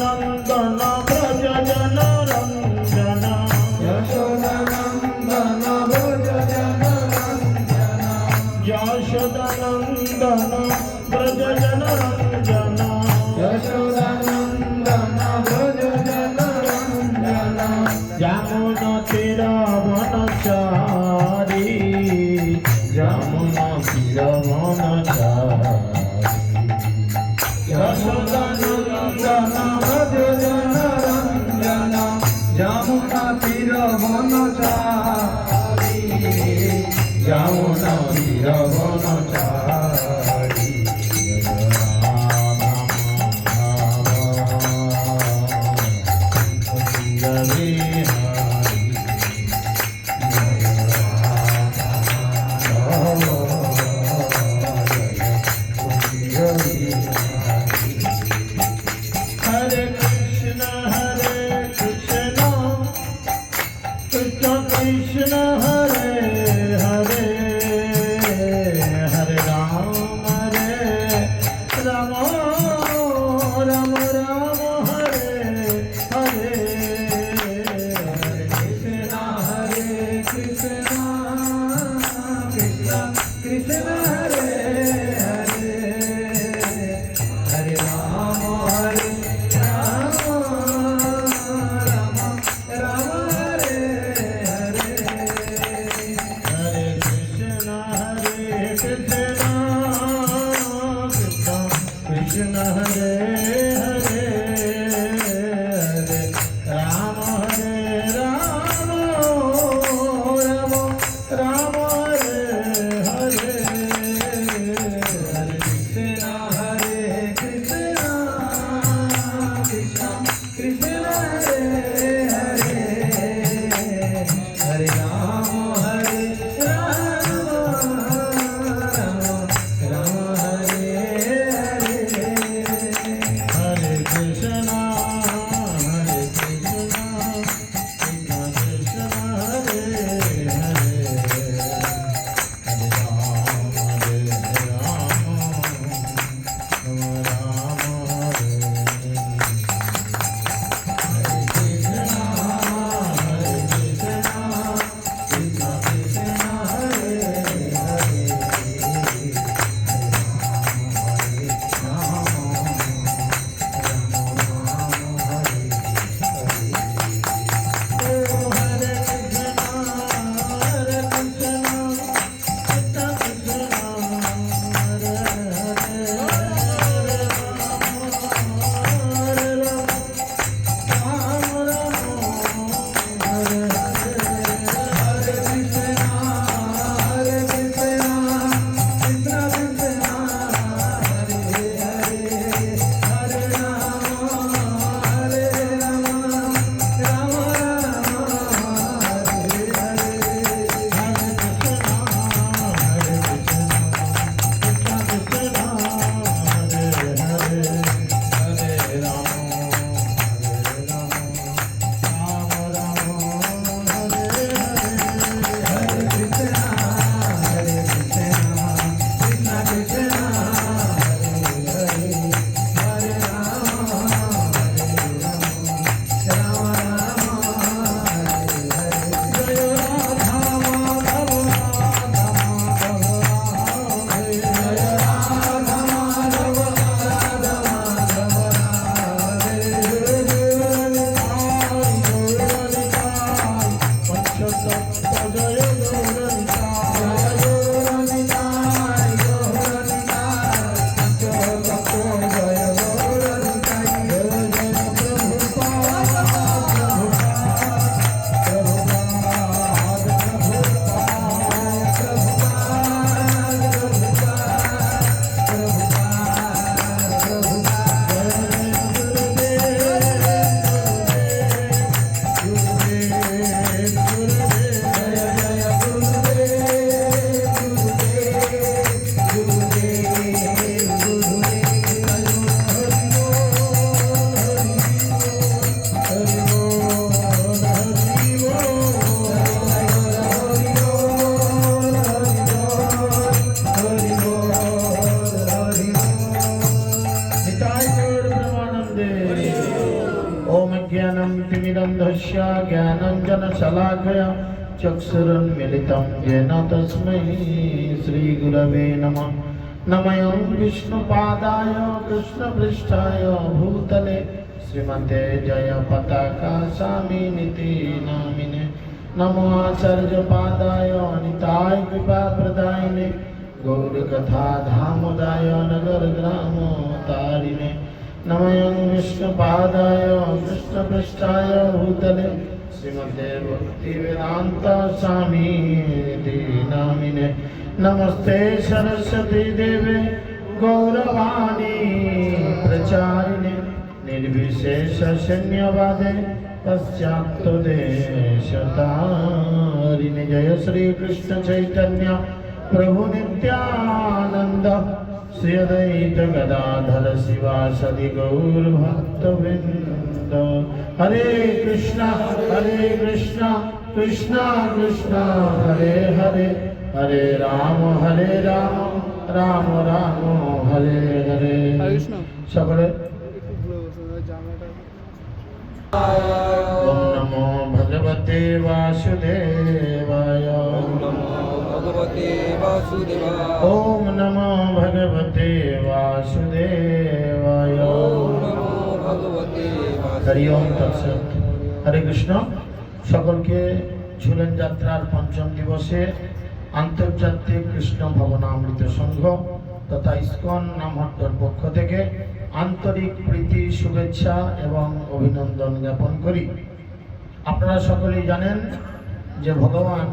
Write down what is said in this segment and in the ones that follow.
यशोदानन्दन व्रज जन रञ्जन यशोदानन्दन व्रज जन रञ्जन यशोदानन्दन व्रज जन रञ्जन यशोदानन्दन व्रज जन रञ्जन यमुना तीर वनचारी यमुना तीर वनचारी यशोदानन्दन व्रज जन रञ्जन यमुना तीर वनचारी यमुना तीर वनचारी Hare Krishna Krishna Krishna Hare Hare Hare Ram Ram Ram Hare Hare Krishna Krishna Krishna Hare Hare Hare Rama Hare Rama Rama Rama Hare Hare Hare Krishna Krishna Krishna Hare Hare Hare Ram Ram Ram Hare Hare Hare Krishna Krishna Krishna Hare Hare Hare Rama Hare Rama Rama Rama Hare Hare Hare Krishna Krishna Krishna Hare Hare Hare ओम ज्ञानं तिमिरन्धस्य ज्ञानाञ्जनशलाकया चक्षुरुन्मिलितं येन तस्मै श्रीगुरवे नमः। नमः विष्णुपादाय कृष्णपृष्ठाय भूतले श्रीमते जयपताका स्वामिनिति नामिने। नमो आचार्यपादाय निताय कृपाप्रदायिने गौरकथा धामोदाय नगरग्रामोतारिणे। नमः विष्णुपादाय कृष्णपृष्ठाय भूतले श्रीमते भक्तिवेदान्त स्वामिनिति नामिने। नमस्ते सरस्वती देवे गौरवाणी प्रचारिणे निर्विशेष शून्यवादे पश्चात्तदेशतारिणे। जय श्री कृष्ण चैतन्य प्रभु नित्यानंद श्री अद्वैत गदाधर शिवासदि गौर भक्तवृंद। हरे कृष्णा कृष्णा कृष्णा हरे हरे, हरे राम राम राम हरे हरे। সকলে ओम नमो भगवते वासुदेवाय। ओम नमो भगवते वासुदेवाय। ओम नमो भगवते वासुदेवाय। ओम नमो भगवते हरि ओम तत्सत। हरे कृष्ण। সকলকে ঝুলন যাত্রার পঞ্চম দিবসে আন্তর্জাতিক কৃষ্ণ ভবনামৃত সংঘ তথা ইসকন নামহট্টর পক্ষ থেকে আন্তরিক প্রীতি শুভেচ্ছা এবং অভিনন্দন জ্ঞাপন করি। আপনারা সকলেই জানেন যে ভগবান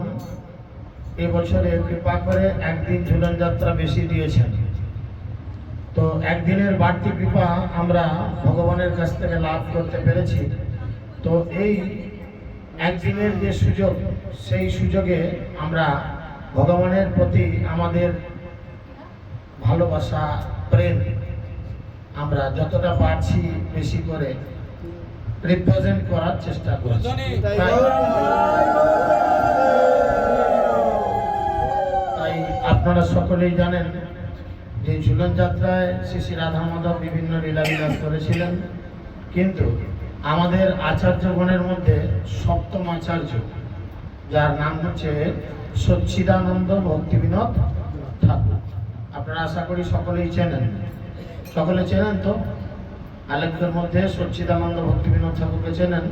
এবছরে কৃপা করে একদিন ঝুলন যাত্রা বেশি দিয়েছেন। তো একদিনের বাড়তি কৃপা আমরা ভগবানের কাছ থেকে লাভ করতে পেরেছি। তো এই একদিনের যে সুযোগ, সেই সুযোগে আমরা ভগবানের প্রতি আমাদের ভালোবাসা প্রেম আমরা যতটা পারছি বেশি করে রিপ্রেজেন্ট করার চেষ্টা করছি। তাই আপনারা সকলেই জানেন যে ঝুলন যাত্রায় শ্রী শ্রী রাধা মাধব বিভিন্ন লীলাবিলাস করেছিলেন, কিন্তু আমাদের আচার্যগণের মধ্যে সপ্তম আচার্য, যার নাম হচ্ছে সচ্চিদানন্দ ভক্তিবিনোদ ঠাকুর। আপনারা আশা করি সকলেই চেনেন, সকলে চেনেন তো? আলেখ্যের মধ্যে সচ্চিদানন্দ ভক্তিবিনোদ ঠাকুরকে চেনেন।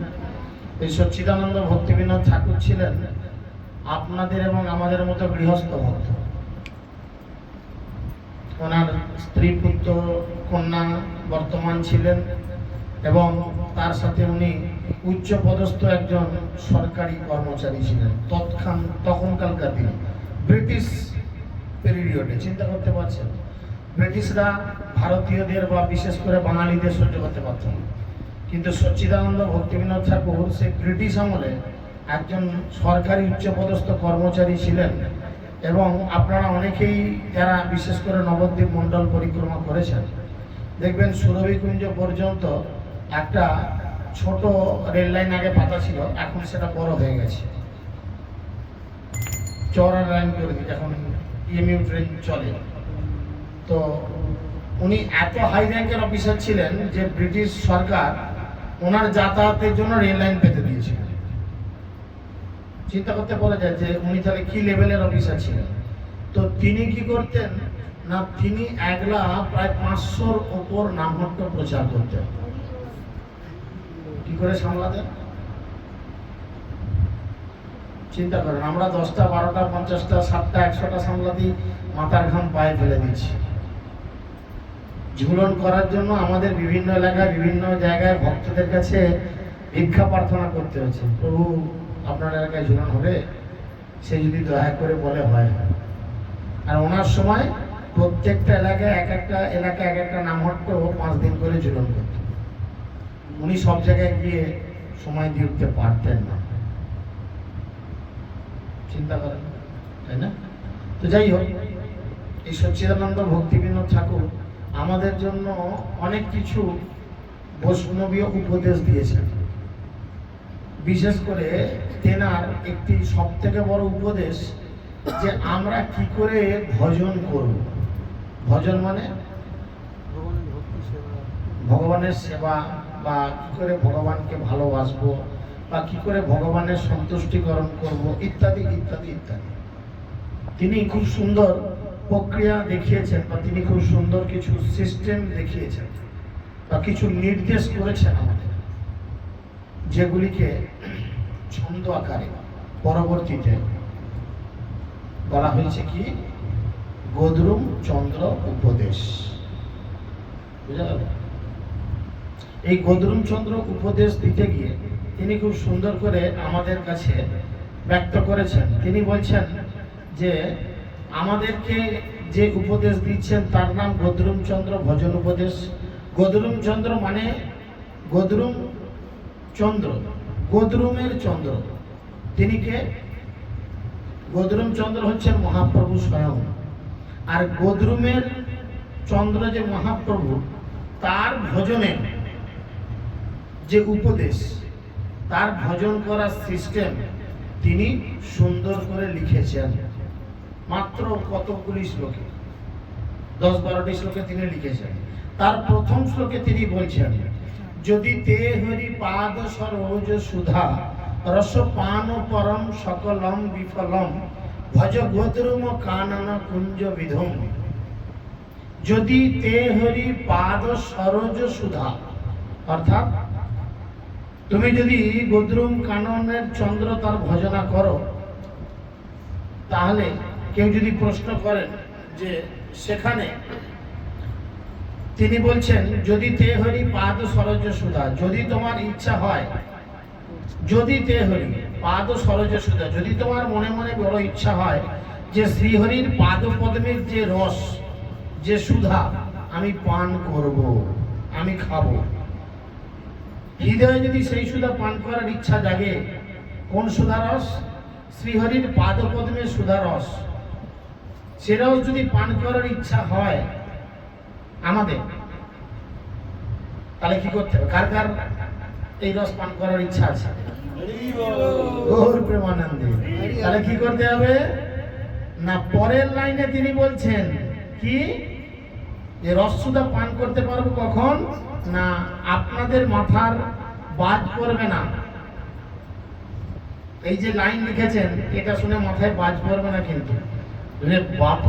এই সচ্চিদানন্দ ভক্তিবিনোদ ঠাকুর ছিলেন আপনাদের এবং আমাদের মতো গৃহস্থ ভক্ত। ওনার স্ত্রী পুত্র কন্যা বর্তমান ছিলেন এবং তার সাথে উনি উচ্চ পদস্থ একজন সরকারি কর্মচারী ছিলেন তখনকালকার দিনে, ব্রিটিশ পিরিয়ডে। চিন্তা করতে পারছেন, ব্রিটিশরা ভারতীয়দের বা বিশেষ করে বাঙালিদের সহ্য করতে পারত না, কিন্তু সচ্চিদানন্দ ভক্তিবিনোদ ঠাকুর সেই ব্রিটিশ আমলে একজন সরকারি উচ্চপদস্থ কর্মচারী ছিলেন। এবং আপনারা অনেকেই যারা বিশেষ করে নবদ্বীপ মণ্ডল পরিক্রমা করেছেন দেখবেন সুরভিকুঞ্জ পর্যন্ত একটা ছোট রেল লাইন আগে পাতা ছিল, এখন সেটা বড় হয়ে গেছে, চওড়া লাইন করে দিয়েছে, এখন ইএমইউ ট্রেন চলে। তো উনি এত হাই র্যাঙ্কের অফিসার ছিলেন যে ব্রিটিশ সরকার ওনার যাতায়াতের জন্য রেল লাইন পেতে দিয়েছিল। চিন্তা করতে বলা যায় যে উনি তাহলে কি লেভেলের অফিসার ছিলেন। তো তিনি কি করতেন না, তিনি একলা প্রায় 500-র ওপর নামহট্ট প্রচার করতেন। কি করে সামলাতেন চিন্তা করেন। আমরা 10টা 12টা 50টা 7টা 100টা সামলাতেই মাথার ঘাম পায়ে ফেলে দিচ্ছি। ঝুলন করার জন্য আমাদের বিভিন্ন এলাকায় বিভিন্ন জায়গায় ভক্তদের কাছে ভিক্ষা প্রার্থনা করতে হচ্ছে, প্রভু আপনার এলাকায় ঝুলন হবে, সে যদি দয়া করে বলে হয়। আর ওনার সময় প্রত্যেকটা এলাকায় এক একটা নামহট্ট 5 দিন করে ঝুলন করত। উনি সব জায়গায় গিয়ে সময় দিয়ে উঠতে পারতেন না। চিন্তা করেন, তাই না? তো যাই হোক, এই সচ্চিদানন্দ ভক্তিবিনোদ ঠাকুর আমাদের জন্য অনেক কিছু বৈষ্ণবীয় উপদেশ দিয়েছেন। বিশেষ করে তেনার একটি সবথেকে বড় উপদেশ যে আমরা কি করে ভজন করব। ভজন মানে ভগবানের সেবা বা কি করে ভগবানকে ভালোবাসবো বা কি করে ভগবানের সন্তুষ্টিকরণ করব ইত্যাদি ইত্যাদি ইত্যাদি। তিনি খুব সুন্দর প্রক্রিয়া দেখিয়েছেন বা তিনি খুব সুন্দর কিছু সিস্টেম দেখিয়েছেন বা কিছু নির্দেশ করেছেন আমাদের, যেগুলিকে ছন্দ আকারে পরবর্তীতে বলা হয়েছে কি গদ্রুম চন্দ্র উপদেশ। বুঝা গেল? এই গদ্রুম চন্দ্র উপদেশ দিতে গিয়ে তিনি খুব সুন্দর করে আমাদের কাছে ব্যক্ত করেছেন। তিনি বলছেন যে আমাদেরকে যে উপদেশ দিচ্ছেন তার নাম গদ্রুম চন্দ্র ভজন উপদেশ। গদ্রুম চন্দ্র মানে গদ্রুম চন্দ্র, গদ্রুমের চন্দ্র। তিনি কে? গদ্রুম চন্দ্র হচ্ছেন মহাপ্রভু স্বয়ং। আর গদ্রুমের চন্দ্র যে মহাপ্রভু, তার ভজনের যে উপদেশ, তার ভজন করার সিস্টেম তিনি সুন্দর করে লিখেছেন। মাত্র কতগুলি শ্লোকে, 10-12টি শ্লোকে তিনি লিখেছেন। তার প্রথম শ্লোকে তিনি বলছেন, যদি তে হরি পাদ সরোজ সুধা রস পান পরম সকলম বিফলম ভজ গদ্রুম কানন কুঞ্জ বিধম। যদি তে হরি পাদ সরোজ সুধা, অর্থাৎ তুমি যদি গদ্রুম কাননের চন্দ্র তার ভজনা করো, তাহলে কেউ যদি প্রশ্ন করেন যে সেখানে তিনি বলছেন যদি তে হরি পাদ সরোজ সুধা, যদি তোমার ইচ্ছা হয়, যদি তে হরি পাদ সরোজ সুধা, যদি তোমার মনে মনে বড় ইচ্ছা হয় যে শ্রীহরির পাদ পদ্মের যে রস, যে সুধা আমি পান করব, আমি খাবো, হৃদয়ে যদি সেই সুধা পান করার ইচ্ছা জাগে, কোন সুধা রস? শ্রীহরির পাদ পদ্মের সুধা রস। সেটাও যদি পান করার ইচ্ছা হয় আমাদের, তাহলে কি করতে হবে? কার কার এই রস পান করার ইচ্ছা আছে? গৌর প্রেমানন্দে। তাহলে কি করতে হবে না, পরের লাইনে তিনি বলছেন কি যে রস সুধা পান করতে পারবো কখন না, আপনাদের মাথার বাজ পড়বে না। এই যে লাইন লিখেছেন এটা শুনে মাথায় বাজ পড়বে না, কিন্তু বাপ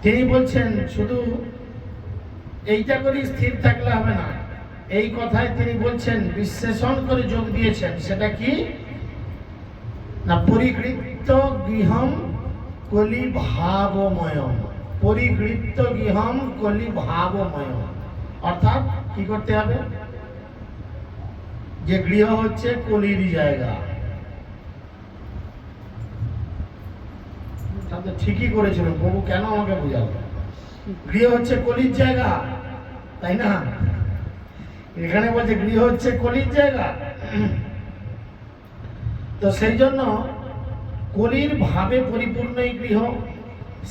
তিনি বলছেন শুধু এইটা করে স্থির থাকলে হবে না। এই কথায় তিনি বলছেন, বিশ্লেষণ করে যোগ দিয়েছেন। সেটা কি না, পরিগৃহীত গৃহম কলি ভাবময়ম, পরিগৃহীত গৃহম কলি ভাবময়ম। অর্থাৎ কি করতে হবে, যে গৃহ হচ্ছে কলির জায়গা। ঠিকই করেছিলেন প্রভু, কেন আমাকে বুঝাবো? গৃহ হচ্ছে কলির জায়গা, তাই না? এখানে বলছে গৃহ হচ্ছে কলির জায়গা। তো সেই জন্য কলির ভাবে পরিপূর্ণ এই গৃহ,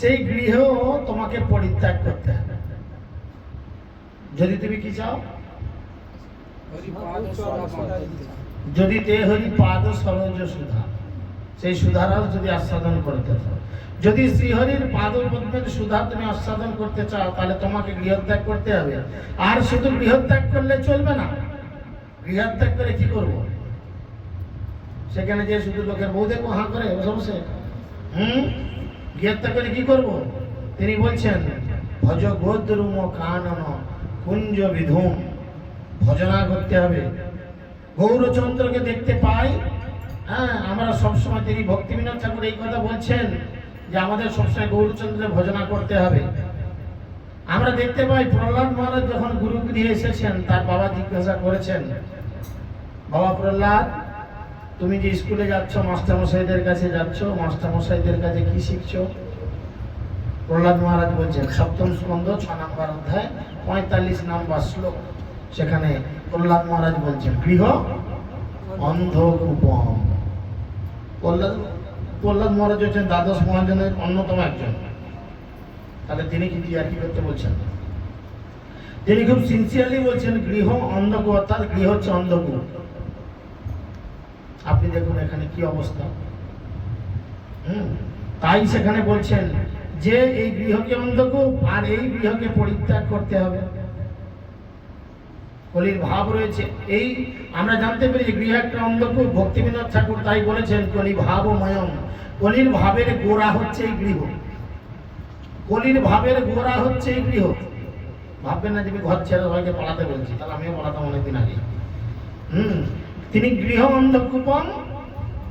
সেই গৃহ তোমাকে পরিত্যাগ করতে হবে। যদি তুমি কি চাও, যদি তে হরি পাদ সরোজ সুধা, সেই সুধারাও যদি আস্বাদন করতে চাও, যদি শ্রীহরির পাদ পদ্মের সুধা তুমি আস্বাদন করতে চাও, তাহলে তোমাকে গৃহত্যাগ করতে হবে। আর শুধু গৃহত্যাগ করলে চলবে না। গৃহত্যাগ করে কি করব? সেখানে যে শুধু লোকের বউ দেখবো হাঁ করে বসে বসে? গৃহত্যাগ করে কি করব? তিনি বলছেন ভজ গোদ্রুম কানন কুঞ্জ বিধুম, ভজনা করতে হবে। গৌরচন্দ্রকে দেখতে পাই, হ্যাঁ, আমরা সবসময়, তিনি ভক্তিবিনোদ ঠাকুর এই কথা বলছেন যে আমাদের সবসময় গৌরচন্দ্রের ভজনা করতে হবে। আমরা দেখতে পাই প্রহ্লাদ মহারাজ যখন গুরুগৃহে এসেছেন, তার বাবা জিজ্ঞাসা করেছেন, বাবা প্রহ্লাদ, তুমি যে স্কুলে যাচ্ছ, মাস্টারমশাইদের কাছে যাচ্ছ, মাস্টারমশাইদের কাছে কি শিখছো? প্রহ্লাদ মহারাজ বলছেন, সপ্তম স্কন্ধ 6 নম্বর অধ্যায় 45 নম্বর শ্লোক, সেখানে প্রহ্লাদ মহারাজ বলছেন গৃহ অন্ধকূপম। প্রহ্লাদ মহারাজ হচ্ছেন দ্বাদশ মহাজনের অন্যতম একজন। তাহলে তিনি কি আর কি করতে বলছেন? তিনি খুব সিনসিয়ারলি বলছেন গৃহ অন্ধকূপ, অর্থাৎ গৃহ হচ্ছে অন্ধকূপ। আপনি দেখুন এখানে কি অবস্থা। তাই সেখানে বলছেন যে এই গৃহকে অন্ধকূপ আর এই গৃহকে পরিত্যাগ করতে হবে। কলির ভাব রয়েছে। এই আমরা জানতে পারি যে গৃহ একটা অন্ধকূপ। ভক্তিবিনোদ ঠাকুর তাই বলেছেন কলি ভাবময়ম। কলির ভাবের গোড়া হচ্ছে এই গৃহ। কলির ভাবের গোড়া হচ্ছে এই গৃহ। ভাববেন না যে আমি ঘর ছেড়ে সবাইকে পালাতে বলছি, তাহলে আমিও পালাতাম অনেকদিন আগে। তিনি গৃহ অন্ধকূপম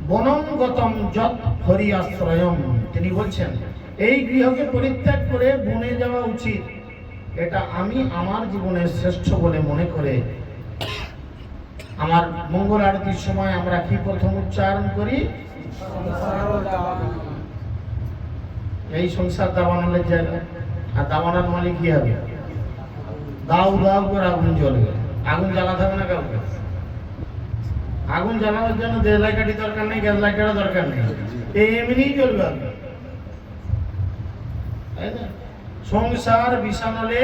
বনঙ্গতম যৎ হরি আশ্রয়ম। তিনি বলছেন এই গৃহকে পরিত্যাগ করে বনে যাওয়া উচিত। এটা আমি আমার জীবনের শ্রেষ্ঠ বলে মনে করে আমার মঙ্গল আরতির সময় আমরা কি প্রথম উচ্চারণ করি? এই সংসার দাবানলের জায়গা। আর দাবানল মানে কি হবে? দাউ দাউ করে আগুন জ্বলবে। আগুন জ্বালাতে হবে না কাউকে। আগুন জ্বালানোর জন্য দেশলাই কাঠি দরকার নেই, গ্যাস লাইটারও দরকার নেই, এমনিই জ্বলবে আগুন, তাই না? সংসার বিষানলে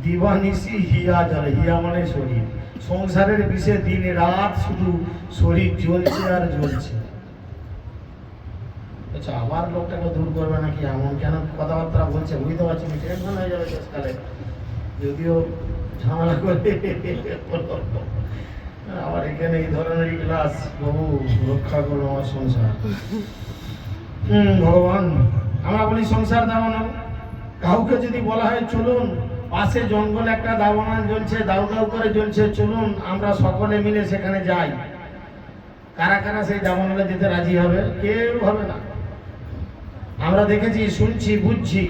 দিবানিশি হিয়া জ্বলে। হিয়া মানে শরীর। সংসারের বিষে দিন রাত শুধু শরীর জ্বলছে আর জ্বলছে। আচ্ছা, আবার লোকটাকে দূর করবে নাকি এমন কেন কথাবার্তা বলছে বুঝতে পারছি না। টেনশন হয়ে যাবে শেষকালে, যদিও ঝামেলা করে আবার এখানে এই ধরনের ক্লাস। প্রভু রক্ষা করো আমার সংসার। ভগবান, আমরা বলি সংসার দাবানল। কাউকে যদি বলা হয় চলুন পাশে জঙ্গলে একটা দাবানল জ্বলছে, দাউ দাউ করে জ্বলছে, চলুন আমরা সকলে মিলে সেখানে যাই, কারা কারা সেই দাবানলে যেতে রাজি হবে? কেউ হবে না। আমরা দেখেছি, শুনছি, বুঝছি,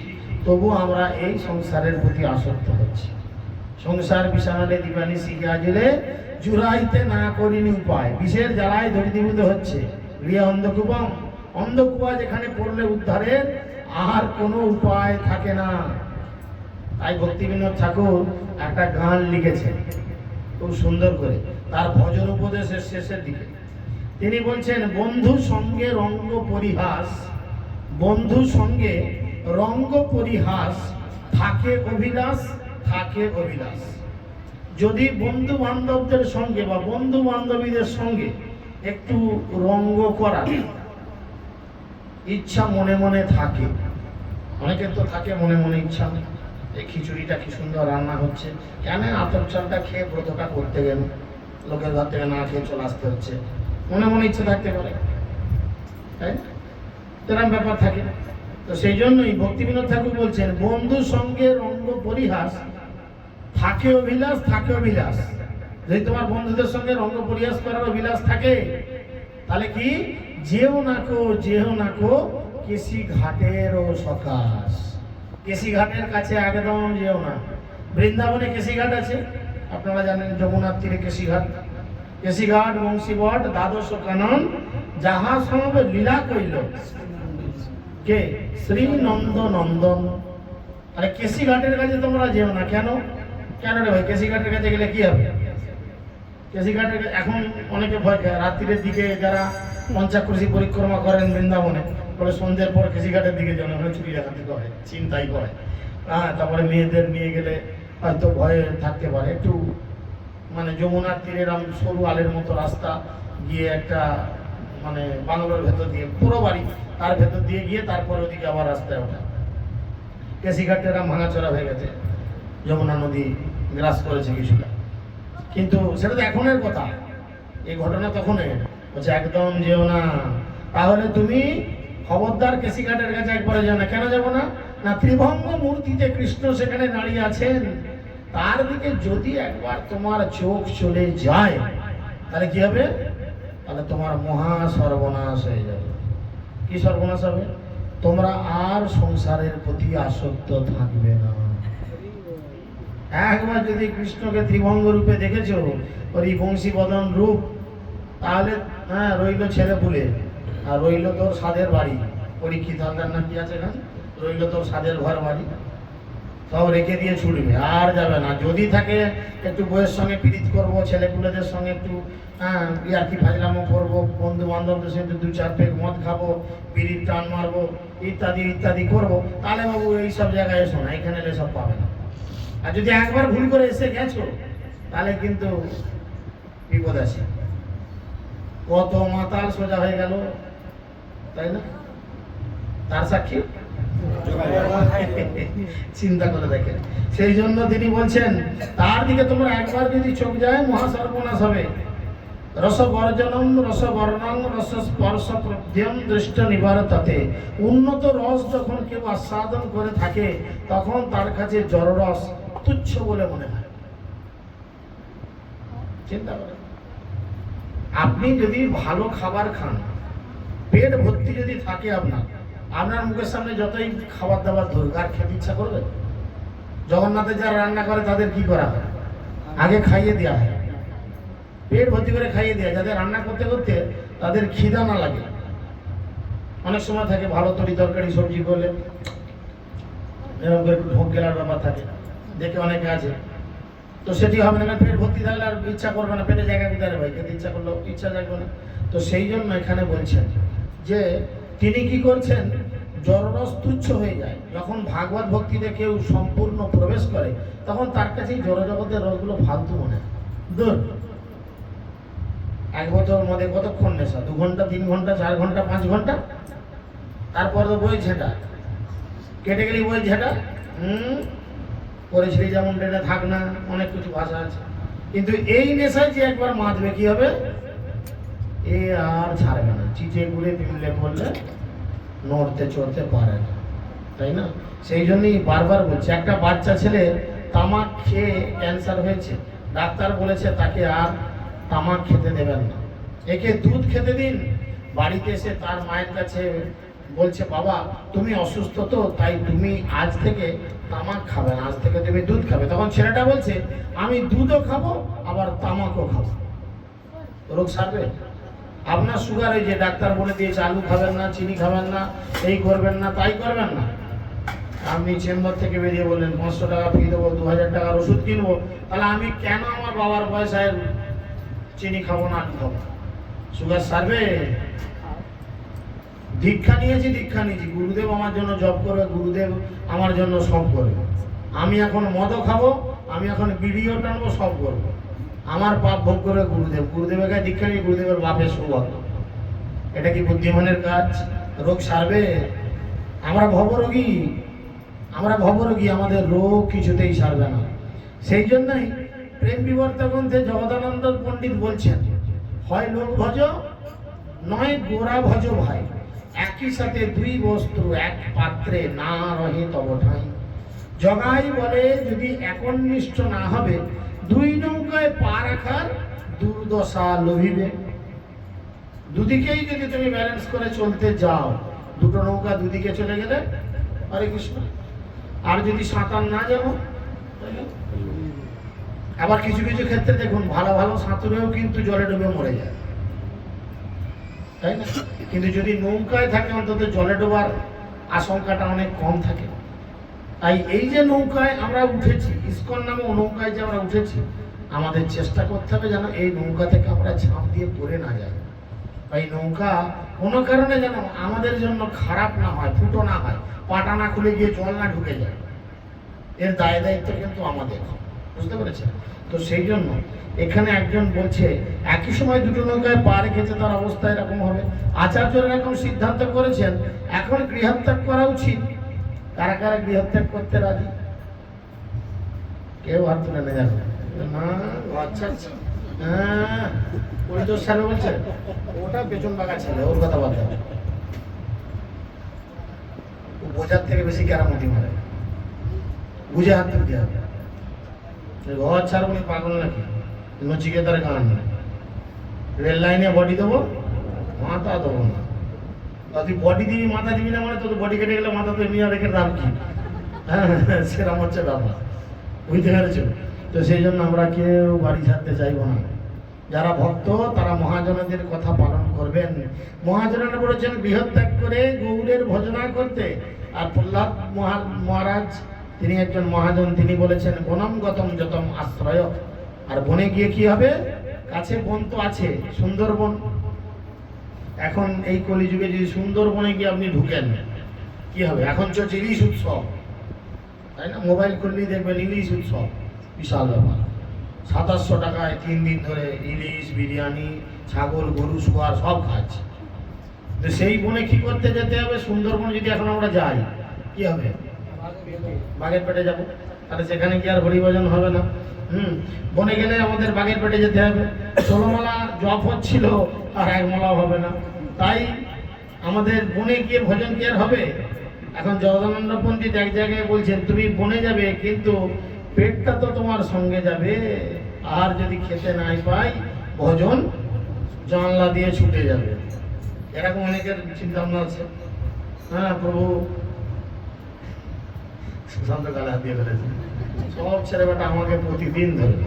তবু আমরা এই সংসারের প্রতি আসক্ত হচ্ছি। সংসার বিষানলে দিবানিশি হিয়া জ্বলে জুড়াইতে না করিনি উপায়। বিষের জ্বালায় দগ্ধীভূত হচ্ছে। গৃহ অন্ধকূপম। অন্ধকুয়া যেখানে পড়লে উদ্ধারের আর কোনো উপায় থাকে না। তাই ভক্তিবিনোদ ঠাকুর একটা গান লিখেছেন খুব সুন্দর করে, তার ভজন উপদেশের শেষের দিকে তিনি বলছেন, বন্ধু সঙ্গে রঙ্গ পরিহাস, বন্ধু সঙ্গে রঙ্গ পরিহাস, থাকে অভিলাষ, থাকে অভিলাষ। যদি বন্ধু বান্ধবদের সঙ্গে বা বন্ধু বান্ধবীদের সঙ্গে একটু রঙ্গ করা ইচ্ছা মনে মনে থাকে, অনেকের তো থাকে মনে মনে ইচ্ছা, এই খিচুড়িটা কি সুন্দর রান্না হচ্ছে, কেন আতপ চালটা খেয়ে ব্রতটা করতে গেল, লোকের ঘর থেকে না খেয়ে চলে আসতে হচ্ছে, মনে মনে ইচ্ছা থাকতে পারে, তাই এরকম ব্যাপার থাকে। তো সেই জন্যই ভক্তিবিনোদ ঠাকুর বলছেন, বন্ধু সঙ্গে রঙ্গ পরিহাস, থাকে অভিলাষ, থাকে অভিলাষ। যদি তোমার বন্ধুদের সঙ্গে রঙ্গ পরিহাস করার অভিলাষ থাকে, তাহলে কি যেও নাকো, যেও নাকো কেশি ঘাটের ও সকাশ। কেশি ঘাটের কাছে একদম যেও না। বৃন্দাবনে কেশি ঘাট আছে, আপনারা জানেন, যমুনার তীরে কেশি ঘাট। কেশি ঘাট বংশীবট দ্বাদশ কানন, যাহা সব লীলা কইল কে শ্রী নন্দ নন্দন। আরে কেশি ঘাটের কাছে তোমরা যেও না। কেন? কেন রে ভাই? কেশি ঘাটের কাছে গেলে কি হবে? কেশি ঘাটের এখন অনেকে ভয় খায়। রাত্রির দিকে যারা পঞ্চাকৃষি পরিক্রমা করেন বৃন্দাবনে, বলে সন্ধ্যের পর কেশি ঘাটের দিকে যেন চুরি ডাকাতি করে, চিন্তাই করে। তারপরে মেয়েদের নিয়ে গেলে হয়তো ভয়ে থাকতে পারে। একটু মানে যমুনার তীরের সরু আলের মতো রাস্তা গিয়ে একটা মানে বাংলোর ভেতর দিয়ে, পুরো বাড়ি তার ভেতর দিয়ে গিয়ে তারপর ওদিকে আবার রাস্তায় ওঠা। কেশি ঘাটের ভাঙাচোরা হয়ে গেছে, যমুনা নদী গ্রাস করেছে কিছুটা, কিন্তু সেটা তো এখনের কথা, এই ঘটনা তখনের। বলছে একদম যেও না। তাহলে তুমি খবরদার কেশি ঘাটের কাছে একবারে যাও না। কেন যাবো না? না, ত্রিভঙ্গ মূর্তিতে কৃষ্ণ সেখানে দাঁড়িয়ে আছেন, তার দিকে যদি একবার তোমার চোখ চলে যায়, তাহলে কি হবে? তাহলে তোমার মহা সর্বনাশ হয়ে যাবে। কি সর্বনাশ হবে? তোমরা আর সংসারের প্রতি আসক্ত থাকবে না। একবার যদি কৃষ্ণকে ত্রিভঙ্গ রূপে দেখেছো, ওর এই বংশীবদন রূপ, তাহলে রইল ছেলে পুলে, আর রইল তোর সাধের বাড়ি, পরীক্ষিত হালদার না কি আছে না, রইল তোর সাধের ঘর বাড়ি, সব রেখে দিয়ে ছুটবে, আর যাবে না। যদি থাকে একটু বইয়ের সঙ্গে প্রীত করবো, ছেলেপুলেদের সঙ্গে একটু ইয়ার্কি ফাজলামো করবো, বন্ধু বান্ধবদের সঙ্গে দু চার পেগ মদ খাবো, বিড়ির টান মারবো, ইত্যাদি ইত্যাদি করবো, তাহলে বাবু এইসব জায়গায় এসো না, এখানে এলে সব পাবে না। আর যদি একবার ভুল করে এসে গেছো, তাহলে কিন্তু বিপদ আছে। কত মাতাল সোজা হয়ে গেল, তাই না? তার সাক্ষী চিন্তা করে দেখেন। সেই জন্য তিনি বলছেন তার দিকে তোমরা একবার যদি চোখ যায় মহাসর্বনাশ হবে। রসবর্জনম রসবর্ণং রসস্পর্শ প্রদ্যম দৃষ্ট নিবারতাতে। উন্নত রস যখন কেউ আস্বাদন করে থাকে তখন তার কাছে জড়রস তুচ্ছ বলে মনে হয়। চিন্তা করেন, আপনি যদি ভালো খাবার খান, পেট ভর্তি যদি থাকে আপনার মুখের সামনে যতই খাবার দাবার ধরুক, আর খেতে ইচ্ছা করবে? জগন্নাথে যারা রান্না করে তাদের কি করা হয়? আগে খাইয়ে দেওয়া হয়, পেট ভর্তি করে খাইয়ে দেওয়া, যাতে রান্না করতে করতে তাদের খিদা না লাগে। অনেক সময় থাকে ভালো তরকারি সবজি করলে এরকম একটু ঢোক গেলার ব্যাপার থাকে, দেখে অনেকে আছে। তো সেটি হবে না, পেট ভর্তি থাকলে আর ইচ্ছা করবে না, পেটে জায়গা কোথায় ভাই, খেতে ইচ্ছা করলেও ইচ্ছা থাকবে না। তো সেই জন্য এখানে বলছেন যে তিনি কি করছেন, জড়রস তুচ্ছ হয়ে যায়। যখন ভাগবত ভক্তিতে কেউ সম্পূর্ণ প্রবেশ করে তখন তার কাছে জড়জগতের রসগুলো ফালতু মনে হয়। দূর, এক বছর মধ্যে কতক্ষণ নেশা? 2 ঘন্টা, 3 ঘন্টা, 4 ঘন্টা, 5 ঘন্টা, তারপর তো বই ঝেঁটা, কেটে গেলি বই ঝেঁটা। করেছিলি যেমন ডেটে থাক না, অনেক কিছু ভাষা আছে। কিন্তু এই নেশায় যে একবার মাতবে কি হবে, এ আর ছাড়বে না। চিচে গুড়ে পিমলে পড়লে নড়তে চড়তে পারে না, তাই না? সেই জন্যই বারবার বলছে, একটা বাচ্চা ছেলে তামাক খেয়ে ক্যান্সার হয়েছে, ডাক্তার বলেছে তাকে আর তামাক খেতে দেবেন না, একে দুধ খেতে দিন। বাড়িতে এসে তার মায়ের কাছে বলছে, বাবা তুমি অসুস্থ তো, তাই তুমি আজ থেকে তামাক খাবে না, আজ থেকে তুমি দুধ খাবে। তখন ছেলেটা বলছে, আমি দুধও খাবো আবার তামাকও খাবো। রোগ সারবে? আপনার সুগার, এই যে ডাক্তার বলে দিয়েছে আলু খাবেন না, চিনি খাবেন না, এই করবেন না, তাই করবেন না। আপনি চেম্বার থেকে বেরিয়ে বললেন 500 টাকা ফি দেবো, 2000 টাকার ওষুধ কিনবো, তাহলে আমি কেন আমার বাবার পয়সায় চিনি খাবো না, আলু খাবো? সুগার সারবে? দীক্ষা নিয়েছি, গুরুদেব আমার জন্য জব করবে, গুরুদেব আমার জন্য সব করবে। আমি এখন মদও খাবো, আমি এখন বিড়িও টানবো, সব করবো। আমার পাপ ভোগ করবে গুরুদেব। গুরুদেবের কাছে দীক্ষা নিয়ে গুরুদেবের বাপের সৌভাগ্য। এটা কি বুদ্ধিমানের কাজ? রোগ সারবে? আমরা ভবরোগী, আমাদের রোগ কিছুতেই সারবে না। সেই জন্যই প্রেম বিবর্তন গ্রন্থে জগদানন্দ পণ্ডিত বলছেন, হয় লোক ভজ নয় গোরা ভজ ভাই, একই সাথে 2 বস্তু এক পাত্রে না রহে তব ঠাঁই। জগাই বলে যদি একনিষ্ঠ না হবে, 2 নৌকায় পা রাখার দুর্দশা লভিবে। দুদিকেই যদি তুমি ব্যালেন্স করে চলতে যাও, 2টো নৌকা দুদিকে চলে গেলে হরে কৃষ্ণ। আর যদি সাঁতার না জানো, আবার কিছু কিছু ক্ষেত্রে দেখুন ভালো সাঁতুরেও কিন্তু জলে ডুবে মরে যায়, তাই না? কিন্তু যদি নৌকায় থাকে অন্তত জলে ডোবার আশঙ্কাটা অনেক কম থাকে। তাই এই যে নৌকায় আমরা উঠেছি, ইসকন নামে নৌকায় যে আমরা উঠেছি, আমাদের চেষ্টা করতে হবে যেন এই নৌকা থেকে আমরা ঝাঁপ দিয়ে পড়ে না যাই। এই নৌকা কোনো কারণে যেন আমাদের জন্য খারাপ না হয়, ফুটো না হয়, পাটা না খুলে গিয়ে জল না ঢুকে যায়। এর দায়িত্ব কিন্তু আমাদের, বুঝতে পেরেছেন? তো সেই জন্য এখানে একজন বলছে একই সময় 2টো নৌকায় পা রেখেছে, তার অবস্থা এরকম হবে। আচার্যরা এরকম সিদ্ধান্ত করেছেন এখন গৃহত্যাগ করা উচিত। কারা কারা গৃহত্যাগ করতে রাজি? কেউ হাত তুলে না, জানো না? আচ্ছা আচ্ছা, হ্যাঁ, ওই তো স্যার বলছে ওটা পেছন বাঁকা ছেলে, ওর কথা বলতে হবে। ও বোঝার থেকে বেশি কেরামতি মারে, বুঝে হাত তুলতে হবে। ঘর ছাড় উনি পাগল নাকি? নচিকেতার গান, রেল লাইনে বডি দেবো, মাথা দেবো না। তুই বডি দিবি, মাথা দিবি না, মানে তোর বডি কেটে গেলে মাথা তো এমনি রেখে দাম কি? হ্যাঁ, সেরকম হচ্ছে ব্যাপার, বুঝতে পেরেছো? তো সেই জন্য আমরা কেউ বাড়ি ছাড়তে চাইবো না। যারা ভক্ত তারা মহাজনদের কথা পালন করবেন। মহাজনেরা বলেছেন গৃহত্যাগ করে গৌরের ভজনা করতে। আর প্রহ্লাদ মহারাজ তিনি একজন মহাজন, তিনি বলেছেন বনম গতম যতম আশ্রয়। আর বনে গিয়ে কি হবে? কাছে বন তো আছে, সুন্দরবন। এখন এই কলিযুগে যদি সুন্দরবনে গিয়ে আপনি ঢুকেন কি হবে? এখন চলছে ইলিশ উৎসব, তাই না? মোবাইল করলেই দেখবেন ইলিশ উৎসব, বিশাল ব্যাপার। 2700 টাকায় 3 দিন ধরে ইলিশ, বিরিয়ানি, ছাগল, গরু, শুয়ার সব খাচ্ছে। তো সেই বনে কি করতে যেতে হবে? সুন্দরবনে যদি এখন আমরা যাই, কি হবে? বাঘের পেটে যাব। তাহলে সেখানে কি আর হরিভজন হবে না? বনে গেলে আমাদের বাঘের পেটে যেতে হবে। 16 মালা জপ হচ্ছিল আর 1 মালাও হবে না। তাই আমাদের বনে গিয়ে ভজন কি আর হবে? এখন জগদানন্দ পণ্ডিত এক জায়গায় বলছেন, তুমি বনে যাবে কিন্তু পেটটা তো তোমার সঙ্গে যাবে। আর যদি খেতে নাই পাই, ভজন জানলা দিয়ে ছুটে যাবে। এরকম অনেকের চিন্তা ভাবনা আছে। হ্যাঁ, প্রভু সুশান্ত গালে হাত দিয়ে ফেলেছে, সব ছেলে বেটা আমাকে প্রতিদিন ধরবে।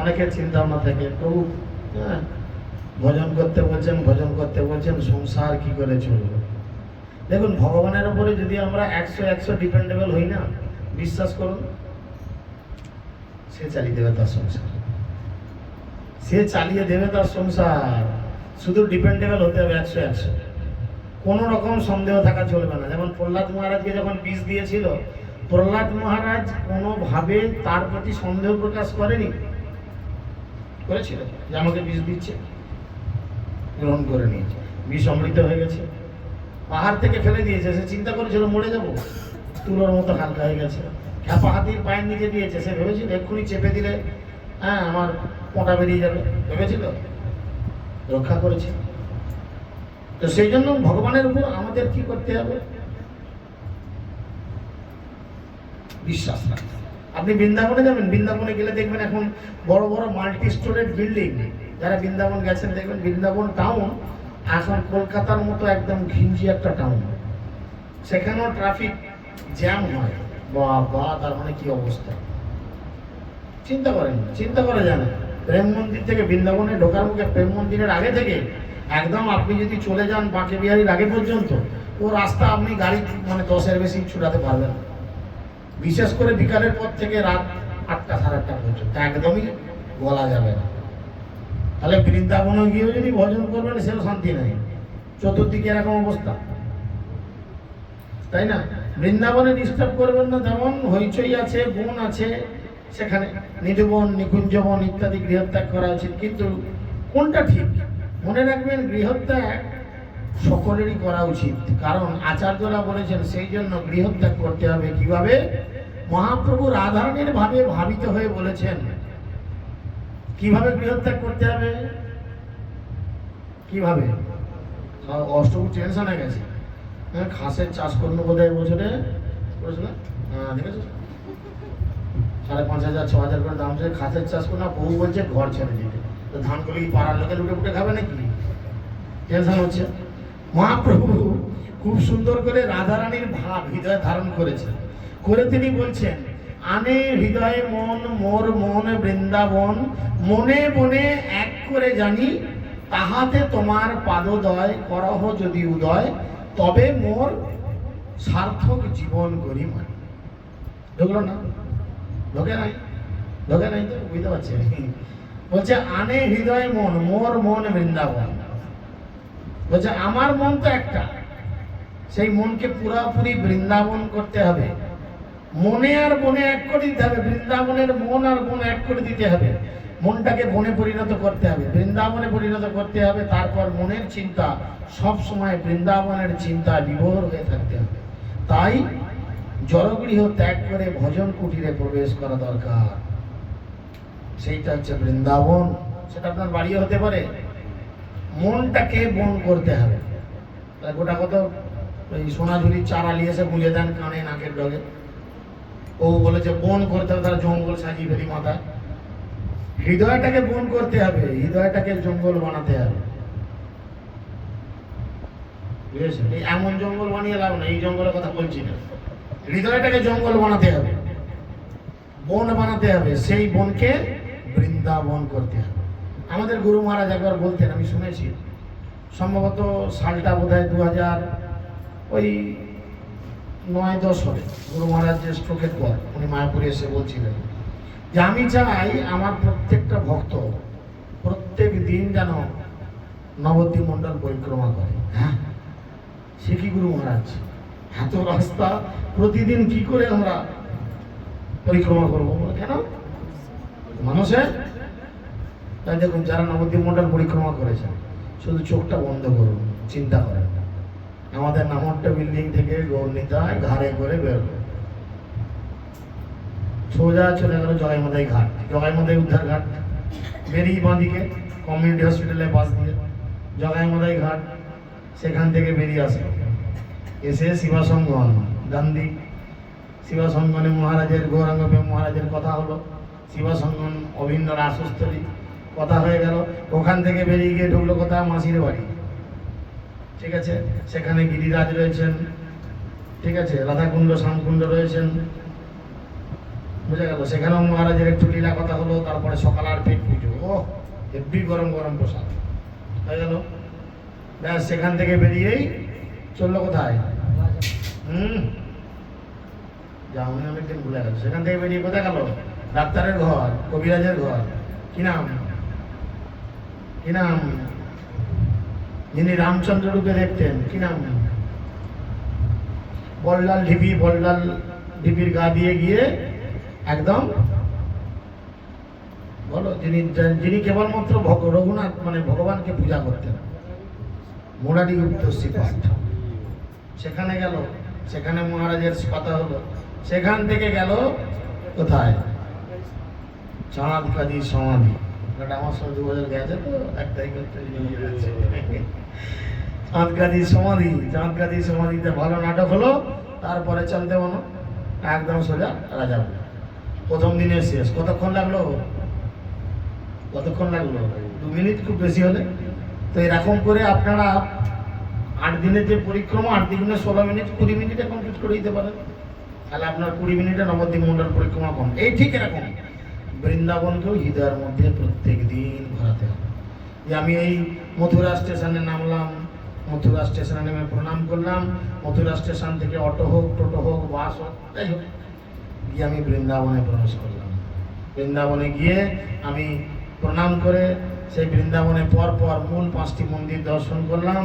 অনেকের চিন্তা ভাবনা থাকে, প্রভু হ্যাঁ ভজন করতে বলছেন, সংসার কি করে চলবে? দেখুন, ভগবানের উপরে যদি আমরা 100 ডিপেন্ডেবল হই না, বিশ্বাস করুন, সে চালিয়ে দেবে তার সংসার। সে চালিয়ে দেবে তার সংসার। শুধু ডিপেন্ডেবল হতে হবে 100। কোনো রকম সন্দেহ থাকা চলবে না। যেমন প্রহ্লাদ মহারাজকে যখন বিষ দিয়েছিল, প্রহ্লাদ মহারাজ কোনোভাবে তার প্রতি সন্দেহ প্রকাশ করেনি, করেছিল যে আমাকে বিষ দিচ্ছে, গ্রহণ করে নিয়েছে, বিষ অমৃত হয়ে গেছে। পাহাড় থেকে ফেলে দিয়েছে, সে চিন্তা করেছিল মরে যাবো, তুলোর মতো হালকা হয়ে গেছে। খ্যাপা হাতির পায়ের নিচে দিয়েছে, সে ভেবেছিল এক্ষুনি চেপে দিলে হ্যাঁ আমার পোঁটা বেরিয়ে যাবে, ভেবেছিল, রক্ষা করেছে। তো সেই জন্য ভগবানের উপর আমাদের কি করতে হবে? বিশ্বাস রাখতে হবে। আপনি বৃন্দাবনে যাবেন, বৃন্দাবনে গেলে দেখবেন এখন বড় বড় মাল্টি স্টোরেড বিল্ডিং। যারা বৃন্দাবন গেছেন দেখবেন বৃন্দাবন টাউন এখন কলকাতার মতো একদম ঘিঞ্জি একটা টাউন। সেখানেও ট্রাফিক জ্যাম হয়। বাবা, তার মানে কি অবস্থা চিন্তা করেন, চিন্তা করা যায় না। প্রেম মন্দির থেকে বৃন্দাবনে ঢোকার মুখে, প্রেম মন্দিরের আগে থেকে একদম আপনি যদি চলে যান বাঁকে বিহারীর আগে পর্যন্ত, ও রাস্তা আপনি গাড়ি মানে 10-এর বেশি ছুটাতে পারবেন না। বিশেষ করে বিকালের পর থেকে রাত 8টা 8:30 পর্যন্ত একদমই বলা যাবে না। তাহলে বৃন্দাবনে গিয়েও যদি ভজন করবেন, সেও শান্তি নাই, চতুর্দিকে এরকম অবস্থা, তাই না? বৃন্দাবনে ডিস্টার্ব করবেন না। যেমন হইচই আছে, বন আছে, সেখানে নিধুবন, নিকুঞ্জবন ইত্যাদি গৃহত্যাগ করা উচিত। কিন্তু কোনটা ঠিক? মনে রাখবেন, গৃহত্যাগ সকলেরই করা উচিত, কারণ আচার্যরা বলেছেন সেই জন্য গৃহত্যাগ করতে হবে। কিভাবে? মহাপ্রভু রাধারানীর ভাবে ভাবিত হয়ে বলেছেন কিভাবে গৃহত্যাগ করতে হবে। কিভাবে? অষ্টপুর টেনশন হয়ে গেছে। হ্যাঁ, খাসের চাষ করলো বোধহয় বছরে, করেছিল। হ্যাঁ, ঠিক আছে, 5,500 6,000 করে দাম হচ্ছে। খাসের চাষ করলো, বউ বলছে ঘর ছেড়ে দিতে। তো ধানগুলি কি পাড়ার লোকে লুটে ফুটে খাবে নাকি? টেনশন হচ্ছে। মহাপ্রভু খুব সুন্দর করে রাধারানীর ভাব হৃদয়ে ধারণ করেছেন, করে তিনি বলছেন, আনে হৃদয়ে মন, মোর মন বৃন্দাবন, মনে মনে এক করে জানি, তাহাতে তোমার পাদদয় করহ যদি উদয়, তবে মোর সার্থক জীবন করি মানে। ঢুকলো না? ঢোকে নাই? ঢোকে নাই তো বুঝতে পারছি। বলছে আনে হৃদয় মন, মোর মন বৃন্দাবন। বলছে আমার মন তো একটা, সেই মনকে পুরাপুরি বৃন্দাবন করতে হবে। মনে আর বনে এক করে দিতে হবে। বৃন্দাবনের মন আর বন এক করে দিতে হবে। মনটাকে বনে পরিণত করতে হবে, বৃন্দাবনে পরিণত করতে হবে। তারপর মনের চিন্তা সব সময় বৃন্দাবনের চিন্তা বিভোর হয়ে থাকতে হবে। তাই জড়গৃহ ত্যাগ করে ভজন কুটিরে প্রবেশ করা দরকার। সেইটা হচ্ছে বৃন্দাবন। সেটা আপনার বাড়িও হতে পারে। মনটাকে বন করতে হবে। গোটা কত ওই সোনাঝুরির চারা নিয়ে এসে গুলে দেন কানে, নাকের ডগে। ও বলেছে বন করতে হবে, তারা জঙ্গল সাজিয়ে ফেলি মাথায়। হৃদয়টাকে বন করতে হবে, হৃদয়টাকে জঙ্গল বানাতে হবে। বুঝেছেন? এই এমন জঙ্গল বানিয়ে লাভ না, এই জঙ্গলের কথা বলছি না। হৃদয়টাকে জঙ্গল বানাতে হবে, বন বানাতে হবে। সেই বনকে বৃন্দাবন করতে হবে। আমাদের গুরু মহারাজ একবার বলতেন, আমি শুনেছি, সম্ভবত সালটা বোধহয় 2009-10 হবে। গুরু মহারাজ যে স্ট্রোকের পর উনি মায়াপুরে এসে বলছিলেন যে আমি চাই আমার প্রত্যেকটা ভক্ত প্রত্যেক দিন যেন নবদ্বীপ মণ্ডল পরিক্রমা করে। হ্যাঁ, সে কি গুরু মহারাজ, এত রাস্তা প্রতিদিন কি করে আমরা পরিক্রমা করবো? কেন? মানুষের। তাই দেখুন, যারা নবদ্বীপ মণ্ডল পরিক্রমা করেছেন, শুধু চোখটা বন্ধ করুন, চিন্তা করেন। আমাদের নামট্টা বিল্ডিং থেকে গৌরনীতায় ঘাড়ে করে বেরোলো, সোজা চলে গেল জগাইমাদাই ঘাট, জগাইমাদাই উদ্ধার ঘাট, বেরিয়ে বাঁদিকে কমিউনিটি হসপিটালের পাশ দিয়ে জগাইমাদাই ঘাট, সেখান থেকে বেরিয়ে আসলো, এসে শিবাসঙ্গন গান্ধী শিবাসঙ্গনে মহারাজের গৌরাঙ্গ প্রেম মহারাজের কথা হলো, শিবাসঙ্গন অভিন্ন রাসস্থলী কথা হয়ে গেল। ওখান থেকে বেরিয়ে গিয়ে ঢুকলো কথা মাসির বাড়ি, ঠিক আছে, সেখানে গিরিরাজ রয়েছেন, ঠিক আছে, রাধাকুণ্ড শ্যামকুণ্ড রয়েছেন, বুঝে গেল। সেখানেও মহারাজের একটু লীলা কথা হলো। তারপরে সকাল আর পেট পুজো, ও হেব্বি গরম গরম প্রসাদ হয়ে গেল। ব্যাস সেখান থেকে বেরিয়েই চললো কোথায়, যাওনি অনেকদিন ভুলে গেল। সেখান থেকে বেরিয়ে কোথায় গেল, ডাক্তারের ঘর, কবিরাজের ঘর, কি নাম, কি নাম, যিনি রামচন্দ্র রূপে দেখতেন, কি নাম, বললাল ঢিপি, বললাল ঢিপির গা দিয়ে গিয়ে একদম বলো, যিনি কেবলমাত্র রঘুনাথ মানে ভগবানকে পূজা করতেন, মুরারি গুপ্ত শ্রীপাঠ, সেখানে গেল, সেখানে মহারাজের কথা হলো। সেখান থেকে গেল কোথায়, চাঁদ কাজী সমাধি, আমার সঙ্গে 2 বছর গেছে তো, একটাই করতে চাঁদ কাজী সমাধি, চাঁদ কাজী সমাধিতে ভালো নাটক হলো। তারপরে চলতে মনো একদম সোজা রাজা, প্রথম দিনের শেষ। কতক্ষণ লাগলো, কতক্ষণ লাগলো, 2 মিনিট খুব বেশি হলে। তো এরকম করে আপনারা 8 দিনের যে পরিক্রমা, 8 দিনে 16 মিনিট 20 মিনিটে কমপ্লিট করে দিতে পারেন। তাহলে আপনার 20 মিনিটে নবদ্বীপ মন্ডল পরিক্রমা কম। এই ঠিক এরকম বৃন্দাবনকেও হৃদয়ের মধ্যে প্রত্যেক দিন ঘোরাতে হবে। যে আমি এই মথুরা স্টেশনে নামলাম, মথুরা স্টেশনে নেমে প্রণাম করলাম, মথুরা স্টেশন থেকে অটো হোক, টোটো হোক, বাস হোক, যাই হোক, গিয়ে আমি বৃন্দাবনে প্রবেশ করলাম। বৃন্দাবনে গিয়ে আমি প্রণাম করে সেই বৃন্দাবনে পর পর মূল 5টি মন্দির দর্শন করলাম।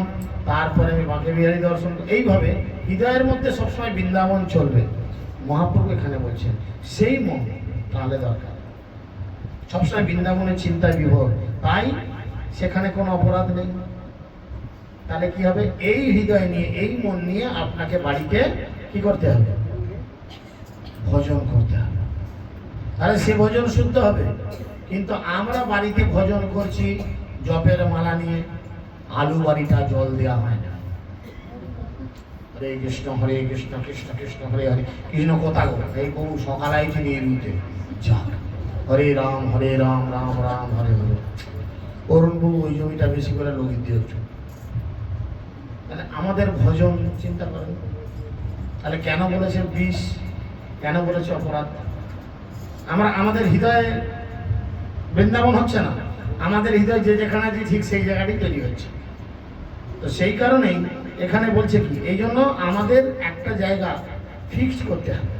তারপরে আমি বাঁকে বিহারী দর্শন, এইভাবে হৃদয়ের মধ্যে সবসময় বৃন্দাবন চলবে। মহাপ্রভু এখানে বলছেন সেই মন তাহলে দরকার, সবসময় বৃন্দাবনের চিন্তায় বিভোর, তাই সেখানে কোনো অপরাধ নেই। তাহলে কি হবে, এই হৃদয় নিয়ে, এই মন নিয়ে আপনাকে বাড়িতে কি করতে হবে, ভজন করতে হবে। তাহলে সে ভজন শুদ্ধ হবে। কিন্তু আমরা বাড়িতে ভজন করছি জপের মালা নিয়ে, আলু বাড়িটা জল দেওয়া হয় না। হরে কৃষ্ণ কৃষ্ণ কৃষ্ণ হরে হরে, কৃষ্ণ কথা গো, এই বহু সকাল আইছে নিয়ে রুতে যাক, হরে রাম রাম রাম হরে হরে। অরুণবাবু ওই জমিটা বেশি করে লোকিত দিয়েছ। তাহলে আমাদের ভজন চিন্তা করেন, তাহলে কেন বলেছে বিষ, কেন বলেছে অপরাধ? আমাদের হৃদয়ে বৃন্দাবন হচ্ছে না, আমাদের হৃদয় যে যেখানে আছে ঠিক সেই জায়গাটাই তৈরি হচ্ছে। তো সেই কারণেই এখানে বলছে কি, এই জন্য আমাদের একটা জায়গা ফিক্সড করতে হবে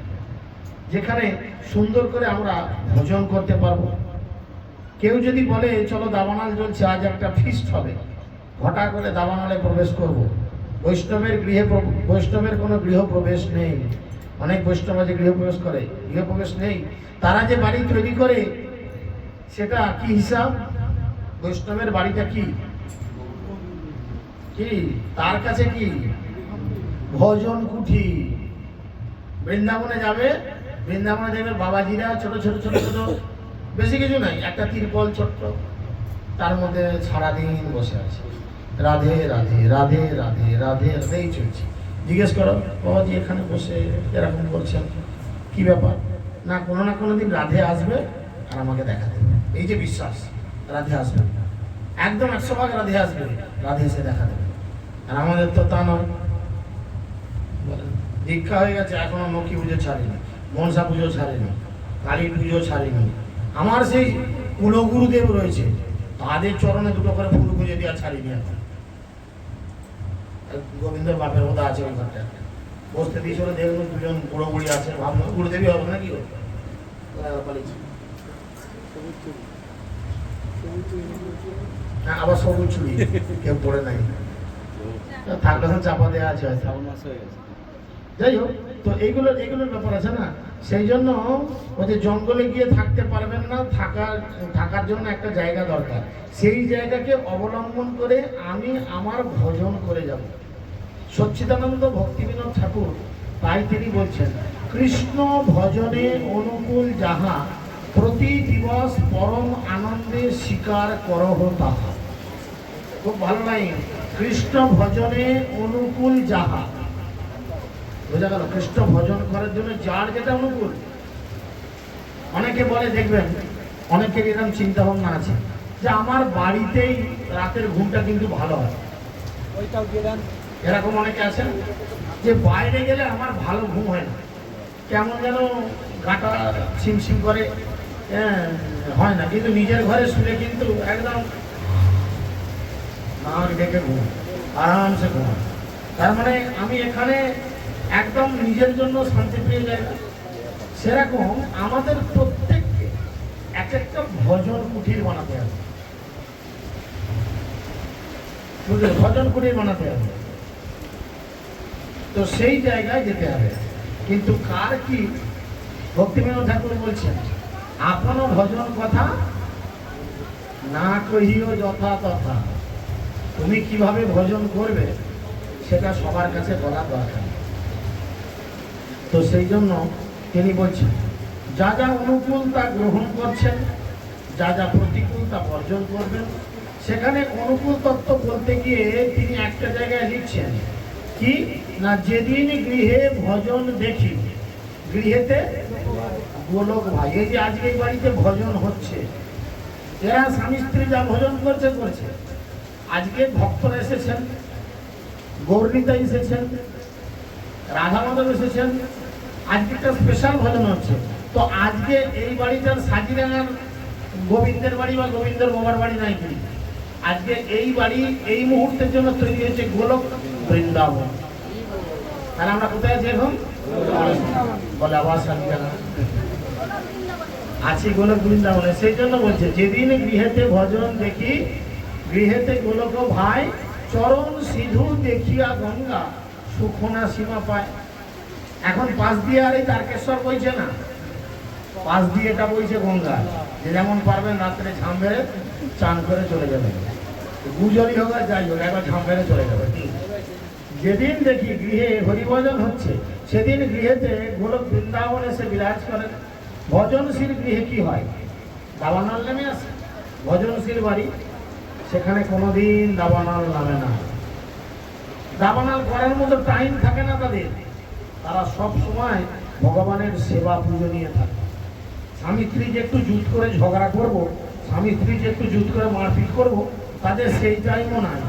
যেখানে সুন্দর করে আমরা ভজন করতে পারবো। কেউ যদি বলে চলো দাবানাল জ্বলছে, আজ একটা ফিস্ট হবে, ঘটা করে দাবানালে প্রবেশ করব। বৈষ্ণবের কোনো গৃহপ্রবেশ নেই। অনেক বৈষ্ণব যে গৃহপ্রবেশ করে, গৃহপ্রবেশ নেই। তারা যে বাড়ি তৈরি করে সেটা কি হিসাব? বৈষ্ণবের বাড়িটা কি কি তার কাছে কি ভজন কুঠি। বৃন্দাবনে যাবে, বৃন্দাবনে দেখবে বাবাজিরা ছোট ছোট ছোট ছোট, বেশি কিছু নাই, একটা তিরপল ছোট্ট, তার মধ্যে সারাদিন বসে আছে, রাধে রাধে রাধে রাধে রাধে রাধেই চলছে। জিজ্ঞেস করো বাবাজি এখানে বসে এরকম করছেন কি ব্যাপার? না কোনো দিন রাধে আসবে আর আমাকে দেখা দেবে, এই যে বিশ্বাস, রাধে আসবে একদম 100% রাধে আসবে, রাধে এসে দেখা দেবে। আর আমাদের তো তা নয়, দীক্ষা হয়ে গেছে, এখনো লক্ষ্মী পুজো ছাড়িনি, মনসা পুজো ছাড়িনি, কালী পুজো ছাড়িনি। আমার সেই কুলগুরুদেব রয়েছে, তাদের চরণে 2টো করে ফুল গুঁজে দিয়ে ছাড়িনি। এখন গোবিন্দর বাপের মতো আছে ওই ঘরটা, বসতে দিয়েছিল, দেখুন 2জন বুড়ো বুড়ি আছে, ভাবলো গুরুদেবী হবে নাকি ও না, আবার সবুজ চুড়ি কেউ পড়ে নাই, থাকলে চাপা দেওয়া আছে, যাই হোক। তো এইগুলোর ব্যাপার আছে না, সেই জন্য ওই যে জঙ্গলে গিয়ে থাকতে পারবেন না, থাকার জন্য একটা জায়গা দরকার। সেই জায়গাকে অবলম্বন করে আমি আমার ভজন করে যাব। সচ্চিদানন্দ ভক্তিবিনোদ ঠাকুর তাই তিনি বলছেন, কৃষ্ণ ভজনে অনুকূল যাহা প্রতি দিবস পরম আনন্দে স্বীকার করহ তাহা। খুব ভালো লাইন, কৃষ্ণ ভজনে অনুকূল যাহা। বোঝা গেল, কৃষ্ণ ভজন করার জন্য যার যেটা অনুকূল। অনেকে বলে, দেখবেন অনেকের এরকম চিন্তা ভাবনা আছে যে আমার বাড়িতেই রাতের ঘুমটা কিন্তু ভালো হয়। এরকম অনেকে আছেন যে বাইরে গেলে আমার ভালো ঘুম হয় না, কেমন যেন গাটা ছিমছিম করে, হয় না। কিন্তু নিজের ঘরে শুলে কিন্তু একদম নাক ডেকে ঘুম, আরামসে ঘুম। তার মানে আমি এখানে একদম নিজের জন্য শান্তি পেয়ে যাই না। সেরকম আমাদের প্রত্যেককে এক একটা ভজন কুঠির বানাতে হবে, ভজন কুঠির বানাতে হবে। তো সেই জায়গায় যেতে হবে। কিন্তু কার কি, ভক্তিবিনোদ ঠাকুর বলছেন, আপনও ভজন কথা না কহিও যথা তথা। তুমি কিভাবে ভজন করবে সেটা সবার কাছে বলা দরকার। তো সেই জন্য তিনি বলছেন, যা যা অনুকূল তা গ্রহণ করছেন, যা যা প্রতিকূল তা বর্জন করবেন। সেখানে অনুকূল তত্ত্ব বলতে গিয়ে তিনি একটা জায়গায় লিখছেন কি না, যেদিন গৃহে ভজন দেখি গৃহেতে গোলক ভাই। এই যে আজকে বাড়িতে ভজন হচ্ছে, এরা স্বামী স্ত্রী যা ভজন করছে। আজকে ভক্তরা এসেছেন, গৌরনীতা এসেছেন, রাধা মাধব এসেছেন, আজকে একটা স্পেশাল ভজন হচ্ছে। তো আজকে এই বাড়িটার সাজিরাঙার গোবিন্দের বাড়ি বা গোবিন্দের বাবার বাড়ি নাই কি, আজকে এই বাড়ি এই মুহূর্তের জন্য তৈরি হয়েছে গোলক বৃন্দাবন। তাহলে আমরা কোথায় আছি এখন? বলে আবার সাজিরাঙা আছি গোলক বৃন্দাবনে। সেই জন্য বলছে, যেদিন গৃহেতে ভজন দেখি গৃহেতে গোলক ভাই, চরণ সিধু দেখিয়া গঙ্গা সুখনা সীমা পায়। এখন পাশ দিয়ে আর এই তারকেশ্বর বইছে না, পাশ দিয়ে এটা বইছে গঙ্গা। যে যেমন পারবেন রাত্রে ঝাম বেড়ে চান করে চলে যাবেন, গুজরি হোক আর যাই হোক, একবার ঝাম বেড়ে চলে যাবে। যেদিন দেখি গৃহে হরিভজন হচ্ছে, সেদিন গৃহেতে গোলক বৃন্দাবন এসে বিরাজ করেন। ভজনশীল গৃহে কি হয়? দাবানল নেমে আসে। ভজনশীল বাড়ি, সেখানে কোনোদিন দাবানল নামে না। দাবানল করার মতো টাইম থাকে না তাদের। তারা সব সময় ভগবানের সেবা পুজো নিয়ে থাকে। স্বামী স্ত্রী যে একটু জুত করে ঝগড়া করব, স্বামী স্ত্রী যে একটু জুত করে মারপিট করব, তাদের সেই টাইমও নাই,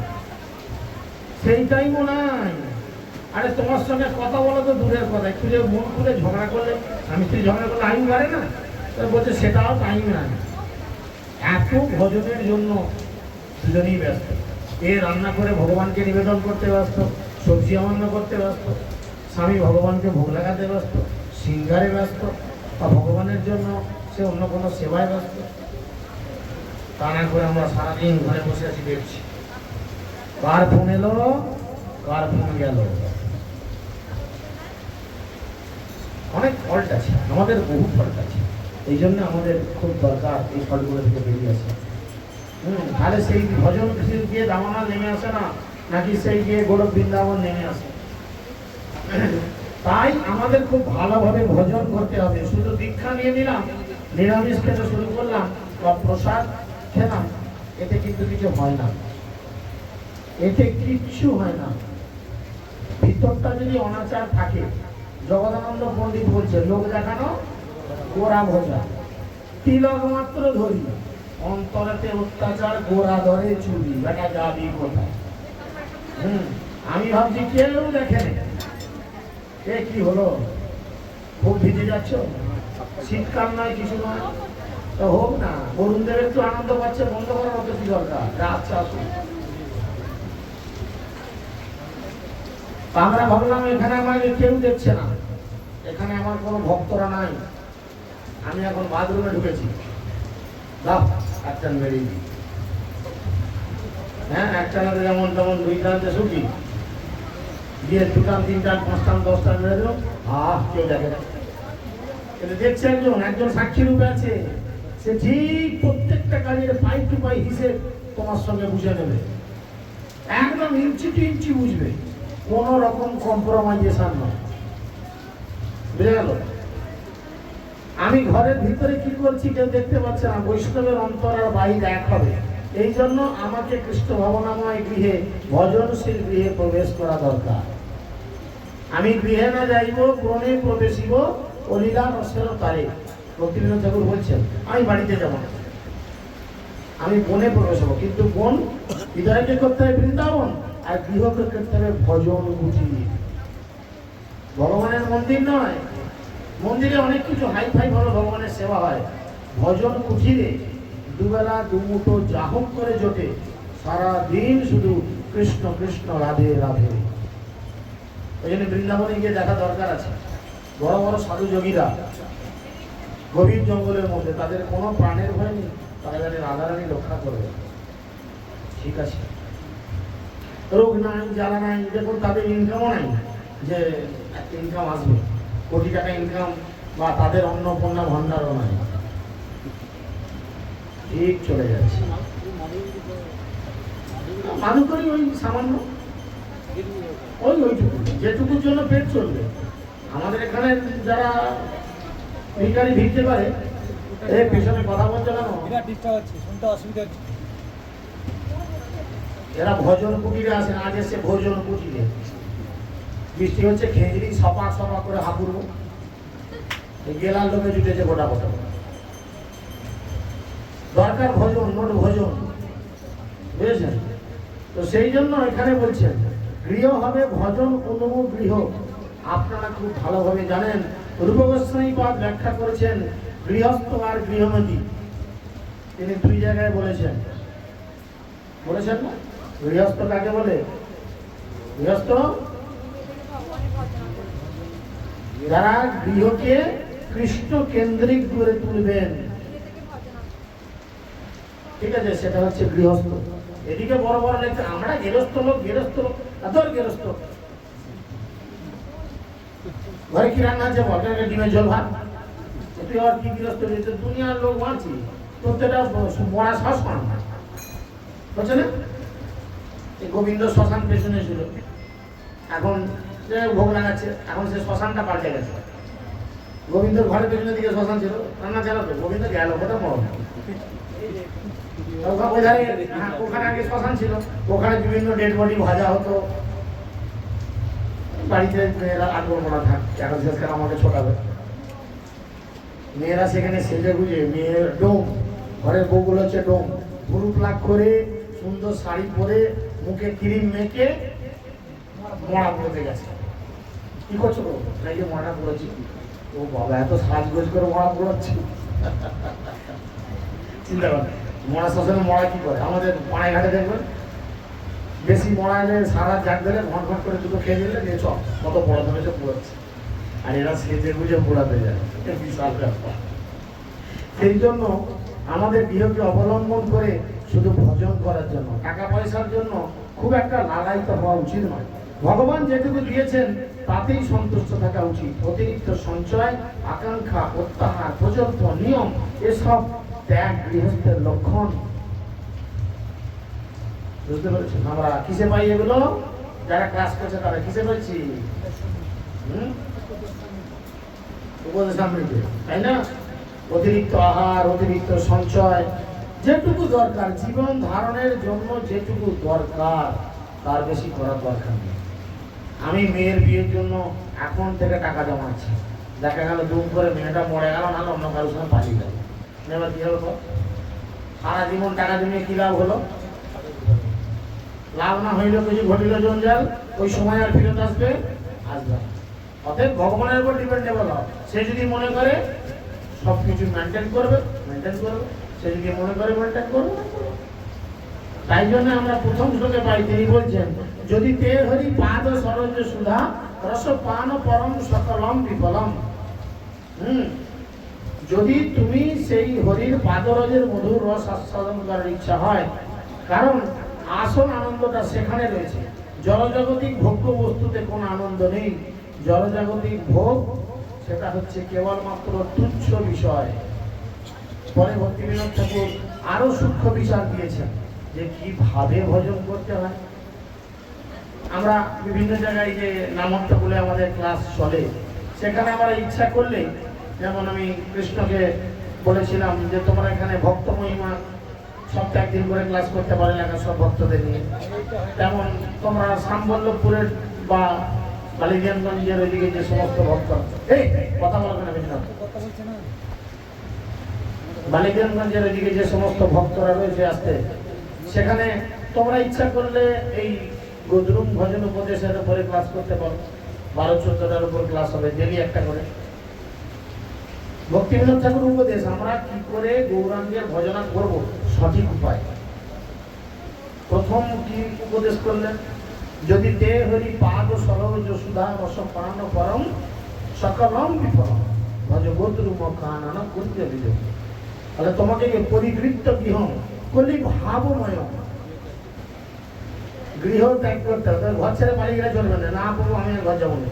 সেই টাইমও নাই। আরে তোমার সঙ্গে কথা বলো তো দূরের কথা, একটু যে মন খুলে ঝগড়া করলে, স্বামী স্ত্রী ঝগড়া করলে টাইম বাড়ে না? বলছে সেটাও টাইম নাই। এত ভজনের জন্য দুজনেই ব্যস্ত। এ রান্না করে ভগবানকে নিবেদন করতে ব্যস্ত, সবজি আমান্য করতে ব্যস্ত, স্বামী ভগবানকে ভোগ লাগাতে ব্যস্ত, সিঙ্গারে ব্যস্ত, বা ভগবানের জন্য সে অন্য কোনো সেবায় ব্যস্ত। তা না করে আমরা সারাদিন ঘরে বসে আছি, দেখছি কার ফোন এলো, কার ফোন গেল। অনেক ফল্ট আছে, আমাদের বহু ফল্ট আছে। এই জন্য আমাদের খুব দরকার এই ফলগুলো থেকে বেরিয়ে আসে। তাহলে সেই ভজন গিয়ে দামানা নেমে আসে না, নাকি সেই গিয়ে গোলক বৃন্দাবন নেমে আসে? তাই আমাদের খুব ভালোভাবে ভজন করতে হবে। শুধু দীক্ষা নিয়ে নিলাম, নিরামিষ খেতে শুরু করলাম বা প্রসাদ খেলাম, এতে কিন্তু কিছু হয় না, এতে কিচ্ছু হয় না। ভিতরটা যদি অনাচার থাকে, জগদানন্দ পণ্ডিত বলছে, লোক দেখানো গোড়া ভোজা, তিলক মাত্র ধরি, অন্তরেতে অত্যাচার, গোড়া ধরে চুরি, বেটা যাবি কোথায়? আমি ভাবছি কেউ দেখে এ কি হলো, খুব ভিজে যাচ্ছ, শীতকাল নয় কিছু নয়, তো হোক না, বরুণদেব একটু আনন্দ পাচ্ছে, বন্ধ করার মতো কি দরকার? আচ্ছা আসুন। আমরা ভাবলাম এখানে আমাকে কেউ দেখছে না, এখানে আমার কোনো ভক্তরা নাই, আমি এখন বাথরুমে ঢুকেছি, দাও একটা বেরিয়ে দিই। হ্যাঁ, একটা যেমন তেমন দুই টানতে সুখী দিয়ে দুটান তিনটান পাঁচটান দশটান বেড়ে দিল, কেউ দেখে না। কিন্তু দেখছে একজন সাক্ষী রূপে আছে, সে ঠিক প্রত্যেকটা কাজের পাই টু পাই হিসেব তোমার সঙ্গে বুঝে নেবে, একদম ইঞ্চি টু ইঞ্চি বুঝবে। কোন রকম কম্প্রোমাইজেশন নয়। বুঝে গেল? আমি ঘরের ভিতরে কি করছি কেউ দেখতে পাচ্ছে না। বৈষ্ণবের অন্তর আর বাহির এক হবে। এই জন্য আমাকে কৃষ্ণ ভবনাময় গৃহে, ভজনশীল গৃহে প্রবেশ করা দরকার। আমি গৃহে না যাইব, ব্রণে প্রবেশিব, অলীলা রসের তারে। ভক্তিবিনোদ ঠাকুর বলছেন, আমি বাড়িতে যাব না, আমি বনে প্রবেশ হবো। কিন্তু বন হৃদয়কে করতে হবে বৃন্দাবন, আর গৃহকে করতে হবে ভজন কুটি। ভগবানের মন্দির নয়, মন্দিরে অনেক কিছু হাই ফাই ভালো ভগবানের সেবা হয়। ভজন কুঠিরে দুবেলা দুমুঠো জাহক করে জোটে, সারা দিন শুধু কৃষ্ণ কৃষ্ণ, রাধে রাধে। ওই জন্য বৃন্দাবনে গিয়ে দেখা দরকার আছে। বড় বড় সাধু যোগীরা গভীর জঙ্গলের মধ্যে, তাদের কোনো প্রাণের ভয় নেই, তারা জানে রাধারানী রক্ষা করবে। ঠিক আছে, রোগ নাই, জ্বালা নাই, দেখুন তাদের ইনকামও নাই যে একটা ইনকাম আসবে, কোটি টাকা ইনকাম, বা তাদের অন্নপূর্ণা ভান্ডারও নাই, ঠিক চলে যাচ্ছে। মানুষ করি ওই সামান্য ওইটুকু, যেটুকুর জন্য পেট চলবে। আমাদের এখানে যারা ভিখারি ভিড়তে পারে, এই পেছনে কথা বলছে কেন? এরা ভোজন কুটিরে আসেন, আজ এসে ভোজন কুটিরে বৃষ্টি হচ্ছে, খেজড়ি সপা সপা করে হাঁপুরব, গেলার লোকে জুটেছে গোটা গোটা। দরকার ভোজন, মোট ভোজন, বুঝেছেন? তো সেই জন্য এখানে বলছেন গৃহ হবে ভজন অনুমুখ গৃহ। আপনারা খুব ভালোভাবে জানেন, রূপ গোস্বামী পাদ ব্যাখ্যা করেছেন গৃহস্থ আর গৃহমতী। তিনি দুই জায়গায় বলেছেন, বলেছেন না? গৃহস্থ কাকে বলে? গৃহস্থ যারা গৃহকে কৃষ্ণ কেন্দ্রিক করে তুলবেন, ঠিক আছে, সেটা হচ্ছে গৃহস্থ। এদিকে বড় বড় লেখছে আমরা গৃহস্থ লোক, গৃহস্থ লোক, তোর গৃহস্থ ঘরে কি রান্না আছে? ভটকে ডিমের ঝোল ভাত। তুই আর কি গৃহস্থ রয়েছে? দুনিয়ার লোক মানছি, প্রত্যেকটা মরা শ্মশান, বুঝছে না? গোবিন্দ শ্মশান পেছনে ছিল, এখন ভোগ লাগাচ্ছে, এখন সে শ্মশানটা পাল্টে গেছে। গোবিন্দর ঘরের পেছনের দিকে শ্মশান ছিল, রান্না চালাতো, গোবিন্দ গেল ওটা মরণ। ওখানে আগে শ্মশান ছিল, ওখানে বিভিন্ন ডেড বডি ভাজা হতো। বাড়িতে মেয়েরা আগ্রহণা থাক, এখন শেষ করে আমাকে ছোটাবে। মেয়েরা সেখানে সেজে গুজে, মেয়ের ডোম, ঘরের বউগুলো হচ্ছে ডোম, ভুরু প্লাক করে, সুন্দর শাড়ি পরে, মুখে ক্রিম মেখে মরা পড়তে গেছে। কি করছো গো? নাকি মরা পড়েছি। ও বাবা, এত সাজগোজ করে মরা পড়াচ্ছি। চিন্তা করেন, মরা শ্মশানে মরা কি করে? আমাদের পাড়ায় ঘাটে দেখবেন, বেশি মরা এলে সারা জাগ দিলে ঘন ঘন করে দুটো খেয়ে দিলে নিয়ে চল, কত বড় ধরেছে পড়াচ্ছে। আর এরা সেজে গুজে পোড়াতে যায়, বিশাল ব্যাপার। সেই জন্য আমাদের গৃহকে অবলম্বন করে শুধু ভজন করার জন্য, টাকা পয়সার জন্য খুব একটা লালায়িত হওয়া উচিত নয়। ভগবান যেটুকু দিয়েছেন তাতেই সন্তুষ্ট থাকা উচিত। অতিরিক্ত সঞ্চয়, আকাঙ্ক্ষা, প্রত্যাহার, প্রজল্প, নিয়ম, এসব ত্যাগ গৃহস্থের লক্ষণ। বুঝতে পেরেছেন? আমরা কিসে পাই এগুলো? যারা ক্লাস করছে তারা কিসে পাচ্ছি? উপদেশামৃতে, তাই না? অতিরিক্ত আহার, অতিরিক্ত সঞ্চয়, যেটুকু দরকার জীবন ধারণের জন্য, যেটুকু দরকার তার বেশি করার দরকার নেই। আমি মেয়ের বিয়ের জন্য এখন থেকে টাকা জমাচ্ছি, দেখা গেল দুম করে মেয়েটা মরে গেল, না অন্য কারোর সঙ্গে পালিয়ে গেল, এবার কি হলো? সারা জীবন টাকা জমিয়ে কি লাভ হলো? লাভ না হইলেও কিছু ঘটিল জঞ্জাল, ওই সময় আর ফিরত আসবে? আসবে। অতএব ভগবানের উপর ডিপেন্ডেবল হয়। সে যদি মনে করে সবকিছু মেনটেন করবে, মেনটেন করবে। সে যদি মনে করে মেনটেন করবে। তাই জন্য আমরা প্রথম শ্লোকে পাই, তিনি বলছেন যদি তে হরি পাদ সরজ সুধা রস পান পরম সকলম বিফলম। যদি তুমি সেই হরির পাদরজের মধুর রস আস্বাদন করার ইচ্ছা হয়, কারণ আসল আনন্দটা সেখানে রয়েছে। জড়জাগতিক ভোগ্য বস্তুতে কোনো আনন্দ নেই। জড়জাগতিক ভোগ সেটা হচ্ছে কেবলমাত্র তুচ্ছ বিষয়। পরে ভক্তিবিনোদ ঠাকুর আরো সূক্ষ্ম বিচার দিয়েছেন যে কিভাবে ভজন করতে হয়। আমরা বিভিন্ন জায়গায় যে নামহট্ট বলে আমাদের ক্লাস চলে, সেখানে আমরা ইচ্ছা করলে, যেমন আমি কৃষ্ণকে বলেছিলাম যে তোমরা এখানে ভক্ত মহিমা সপ্তাহে একদিন করে ক্লাস করতে পারে এলাকার সব ভক্তদের নিয়ে, তেমন তোমরা শ্যামবল্লভপুরের বা বালিগঞ্জের ওইদিকে যে সমস্ত ভক্ত, এই কথা বলবে না বিষ্ণু, বালিগঞ্জের ওইদিকে যে সমস্ত ভক্তরা রয়েছে আসতে, সেখানে তোমরা ইচ্ছা করলে এই গদ্রুম ভজন উপদেশের উপরে ক্লাস করতে পারো। 12-14টার উপর ক্লাস হবে, ডেলি একটা করে। ভক্তিবিনোদ ঠাকুর উপদেশ, আমরা কি করে গৌরাঙ্গের ভজনা করব সঠিক উপায়। প্রথম কি উপদেশ করলেন, যদি তে হরি পাদ সরোজ সুধা রস পান পরম সকলম বিপরম ভজ গোদ্রুম কানন কুঞ্জ বিজয়। তাহলে তোমাকে পরিবৃত্ত গৃহ কলি ভাবময় গৃহ ত্যাগ করতে হবে। ঘর ছেড়ে বাড়ি গেলে চলবে না, না বলবো আমি আর ঘর যাবো না,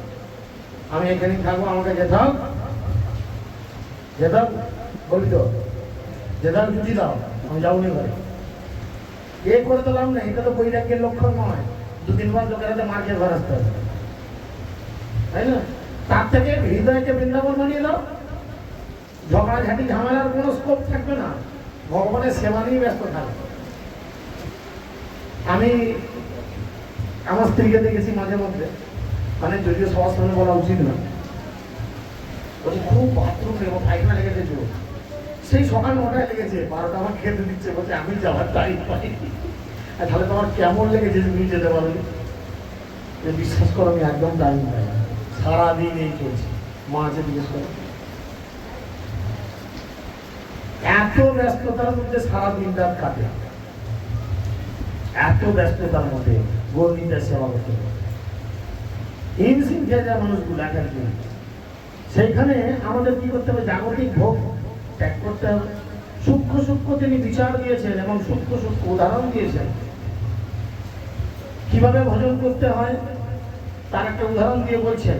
আমি এখানেই থাকবো, আমাকে যেতাম যেতাম বলি তো যেতাম ছুটি দাও, আমি যাবো না ঘরে। এ করে তো লাভ নেই, এটা তো বৈরাগ্যের লক্ষণ নয়। 2-3 বার লোকের হাতে মার খেয়ে ঘর আসতে হবে, তাই না? তার থেকে হৃদয়কে বৃন্দাবন বানিয়ে দাও, ঝগড়াঝাটি ঝামেলার কোনো স্কোপ থাকবে না, ভগবানের সেবা নিয়ে ব্যস্ত থাকবে। আমি আমার স্ত্রীকে দেখেছি মাঝে মধ্যে, মানে যদিও সবার সামনে বলা উচিত না, বলছে খুব বাথরুম এবং পায়খানা লেগেছে জোর। সেই সকাল 9টায় লেগেছে, 12টা আমার খেতে দিচ্ছে, বলছে আমি যাওয়ার টাইম পাই। তাহলে তোমার কেমন লেগেছে তুমি যেতে পারো? বিশ্বাস করো আমি একদম টাইম পাই না, সারাদিন এই চলছে। মা আছে জিজ্ঞেস করো, এত ব্যস্ততার মধ্যে সারাদিন রাত কাটে, এত ব্যস্ততার মধ্যে গৌরীদের সেবা করতে হবে। হিমশিম খেয়ে যায় মানুষগুলো এক একদিন। সেইখানে আমাদের কি করতে হবে, জাগতিক ভোগ ত্যাগ করতে হবে। সূক্ষ্ম সূক্ষ্ম তিনি বিচার দিয়েছেন এবং সূক্ষ্ম সূক্ষ্ম উদাহরণ দিয়েছেন কিভাবে ভজন করতে হয়। তার একটা উদাহরণ দিয়ে বলছেন,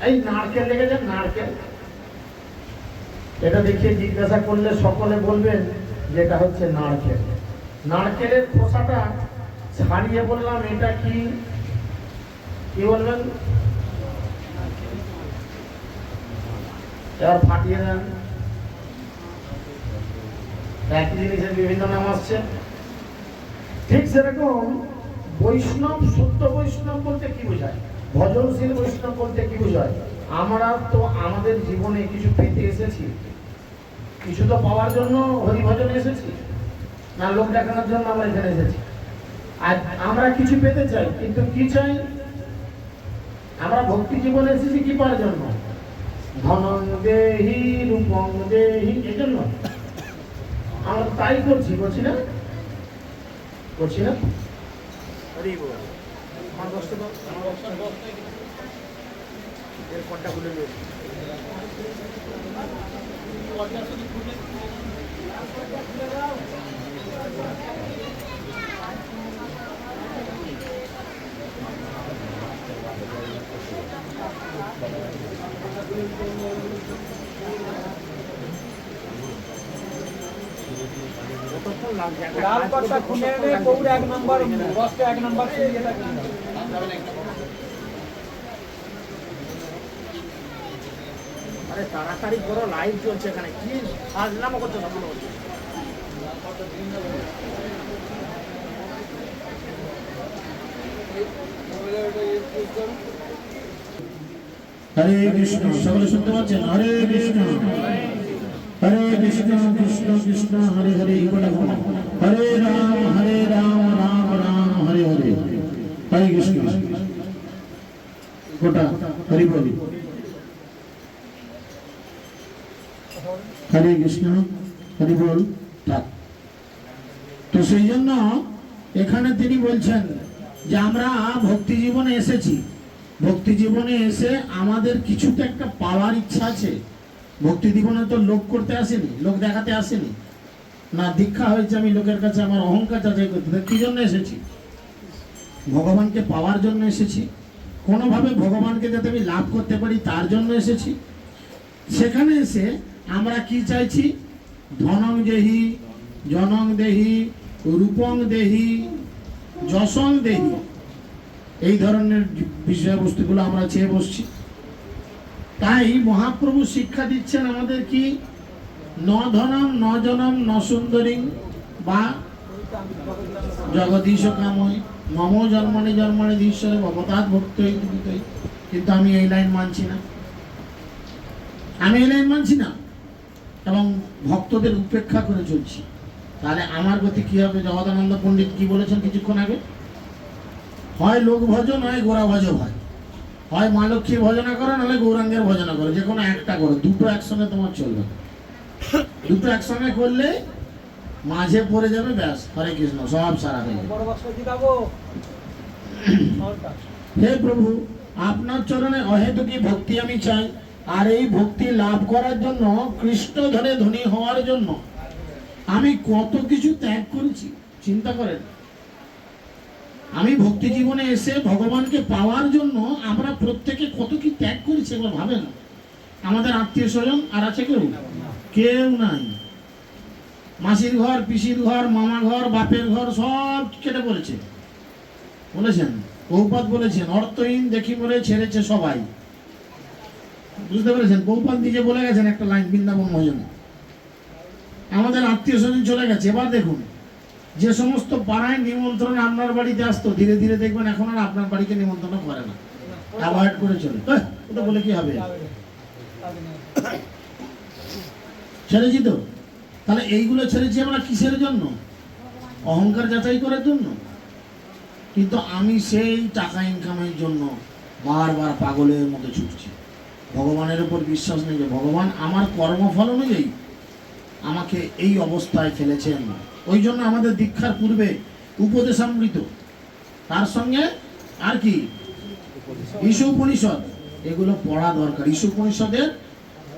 এই নারকেল লেগেছে, নারকেল এটা দেখিয়ে জিজ্ঞাসা করলে সকলে বলবেন যেটা হচ্ছে নারকেল। নারকেলের খোসাটা ছাড়িয়ে বললাম এটা কি, কি বলবেন? এবার ফাটিয়ে দেন, একই জিনিসের বিভিন্ন নাম আসছে। ঠিক সেরকম বৈষ্ণব, শুদ্ধ বৈষ্ণব বলতে কি বোঝায়, ভজনশীল বৈষ্ণব বলতে কি বোঝায়? আমরা তো আমাদের জীবনে কিছু পেতে এসেছি, কিছু তো পাওয়ার জন্য হরিভজনে এসেছি না, লোক দেখানোর জন্য আমরা এখানে এসেছি। আর আমরা কিছু পেতে চাই, কিন্তু কি চাই? আমরা ভক্তি জীবনে এসেছি কি পাওয়ার জন্য? ধনং দেহি রূপং দেহি, এই জন্য আমরা তাই করছি, করছি না? করছি না? আমার বস্তু তো এর কোনটা খুলে দিয়েছে? লাল পাতা খুলে এনে গৌর 1 নম্বর, রসটা 1 নম্বর এটা কিনে দাও। আরে তাড়াতাড়ি করো, লাইভ চলছে এখানে, কি আসলাম করতে সম্পূর্ণ হচ্ছে। হরে কৃষ্ণ, সকলে শুনতে পাচ্ছেন? হরে কৃষ্ণ হরে কৃষ্ণ কৃষ্ণ কৃষ্ণ হরে হরে, হরে রাম রাম রাম হরে হরে। হরে কৃষ্ণ গোটা হরি বলি, হরে কৃষ্ণ হরি বল। তো সেই জন্য এখানে তিনি বলছেন যে আমরা ভক্তি জীবনে এসেছি, ভক্তি জীবনে এসে আমাদের কিছু তো একটা পাওয়ার ইচ্ছা আছে। ভক্তি জীবনে তো লোক করতে আসেনি, লোক দেখাতে আসেনি না, দীক্ষা হয়েছে আমি লোকের কাছে আমার অহংকার যাচাই করতে। কি জন্য এসেছি? ভগবানকে পাওয়ার জন্য এসেছি, কোনোভাবে ভগবানকে যাতে আমি লাভ করতে পারি তার জন্য এসেছি। সেখানে এসে আমরা কি চাইছি? ধনং দেহি, জনং দেহি, রূপং দেহি, যশং দেহি। এই ধরনের বিষয়বস্তুগুলো আমরা চেয়ে বসছি। তাই মহাপ্রভু শিক্ষা দিচ্ছেন আমাদের কি, ন ধনম ন জনম ন সুন্দরী বা জগদীশ কাময় মম জন্মনি জন্মনি ঈশ্বরে ভবতাৎ ভক্ত হইতে। কিন্তু আমি এই লাইন মানছি না, আমি এই লাইন মানছি না এবং ভক্তদের উপেক্ষা করে চলছি। তাহলে আমার গতি কি হবে? জগদানন্দ পণ্ডিত কি বলেছেন কিছুক্ষণ আগে, হয় লোক ভজন হয় গোরা ভজ হয়, হয় মা লক্ষ্মীর ভজনা করো নাহলে গৌরাঙ্গের ভজনা করো, যে কোনো একটা করো, দুটো একসঙ্গে তোমার চলবে। দুটো একসঙ্গে করলে মাঝে পড়ে যাবে, ব্যাস হরে কৃষ্ণ সব সারা হয়ে যাবে। বড় বাক্স দিদাবো হে প্রভু, আপনার চরণে অহেতুকি ভক্তি আমি চাই, আর এই ভক্তি লাভ করার জন্য, কৃষ্ণ ধরে ধনী হওয়ার জন্য আমি কত কিছু ত্যাগ করেছি চিন্তা করেন। আমি ভক্তি জীবনে এসে ভগবানকে পাওয়ার জন্য আমরা প্রত্যেকে কত কি ত্যাগ করেছি একবার ভাবেন। আমাদের আত্মীয় স্বজন আর আছে কেউ? কেউ নাই। মাসির ঘর, পিসির ঘর, মামা ঘর, বাপের ঘর সব কেটে পড়েছে। বলেছেন বহুপাত বলেছেন, অর্থহীন দেখি মরে ছেড়েছে সবাই। বুঝতে পেরেছেন? বহুপাত নিজে বলে গেছেন একটা লাইন বৃন্দাবন ভজনে। আমাদের আত্মীয় স্বজন চলে গেছে। এবার দেখুন, যে সমস্ত পাড়ায় নিমন্ত্রণ আপনার বাড়িতে আসতো, ধীরে ধীরে দেখবেন এখন আর আপনার বাড়িকে নিমন্ত্রণ করে না, অ্যাভয়েড করে চলে। ওটা বলে কি হবে? ছেড়েছি তো। তাহলে এইগুলো ছেড়েছি আমরা কিসের জন্য? অহংকার যাচাই করার জন্য। কিন্তু আমি সেই টাকা ইনকামের জন্য বারবার পাগলের মতো ছুটছি। ভগবানের উপর বিশ্বাস নেই যে ভগবান আমার কর্মফল অনুযায়ী আমাকে এই অবস্থায় ফেলেছেন। ওই জন্য আমাদের দীক্ষার পূর্বে উপদেশামৃত, তার সঙ্গে আর কি ঈশু উপনিষদ, এগুলো পড়া দরকার। ঈশু উপনিষদের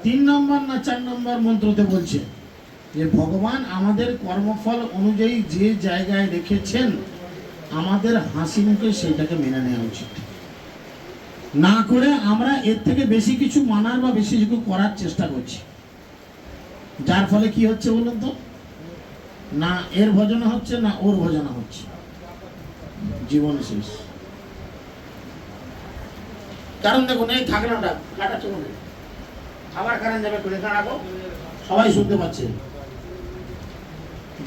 3 নম্বর না 4 নম্বর মন্ত্রতে বলছে যে ভগবান আমাদের কর্মফল অনুযায়ী যে জায়গায় রেখেছেন, আমাদের হাসি মুখে সেইটাকে মেনে নেওয়া উচিত, না করে আমরা এর থেকে বেশি কিছু মানার বা বেশি কিছু করার চেষ্টা করছি। যার ফলে কি হচ্ছে বলুন তো, না এর ভজনা হচ্ছে না ওর ভজনা হচ্ছে, জীবন শেষ। কারণ দেখুন, এই থাকলাটা কাটা চলুন, আবার কারেন্ট যাবে, রাখো, সবাই শুনতে পাচ্ছে।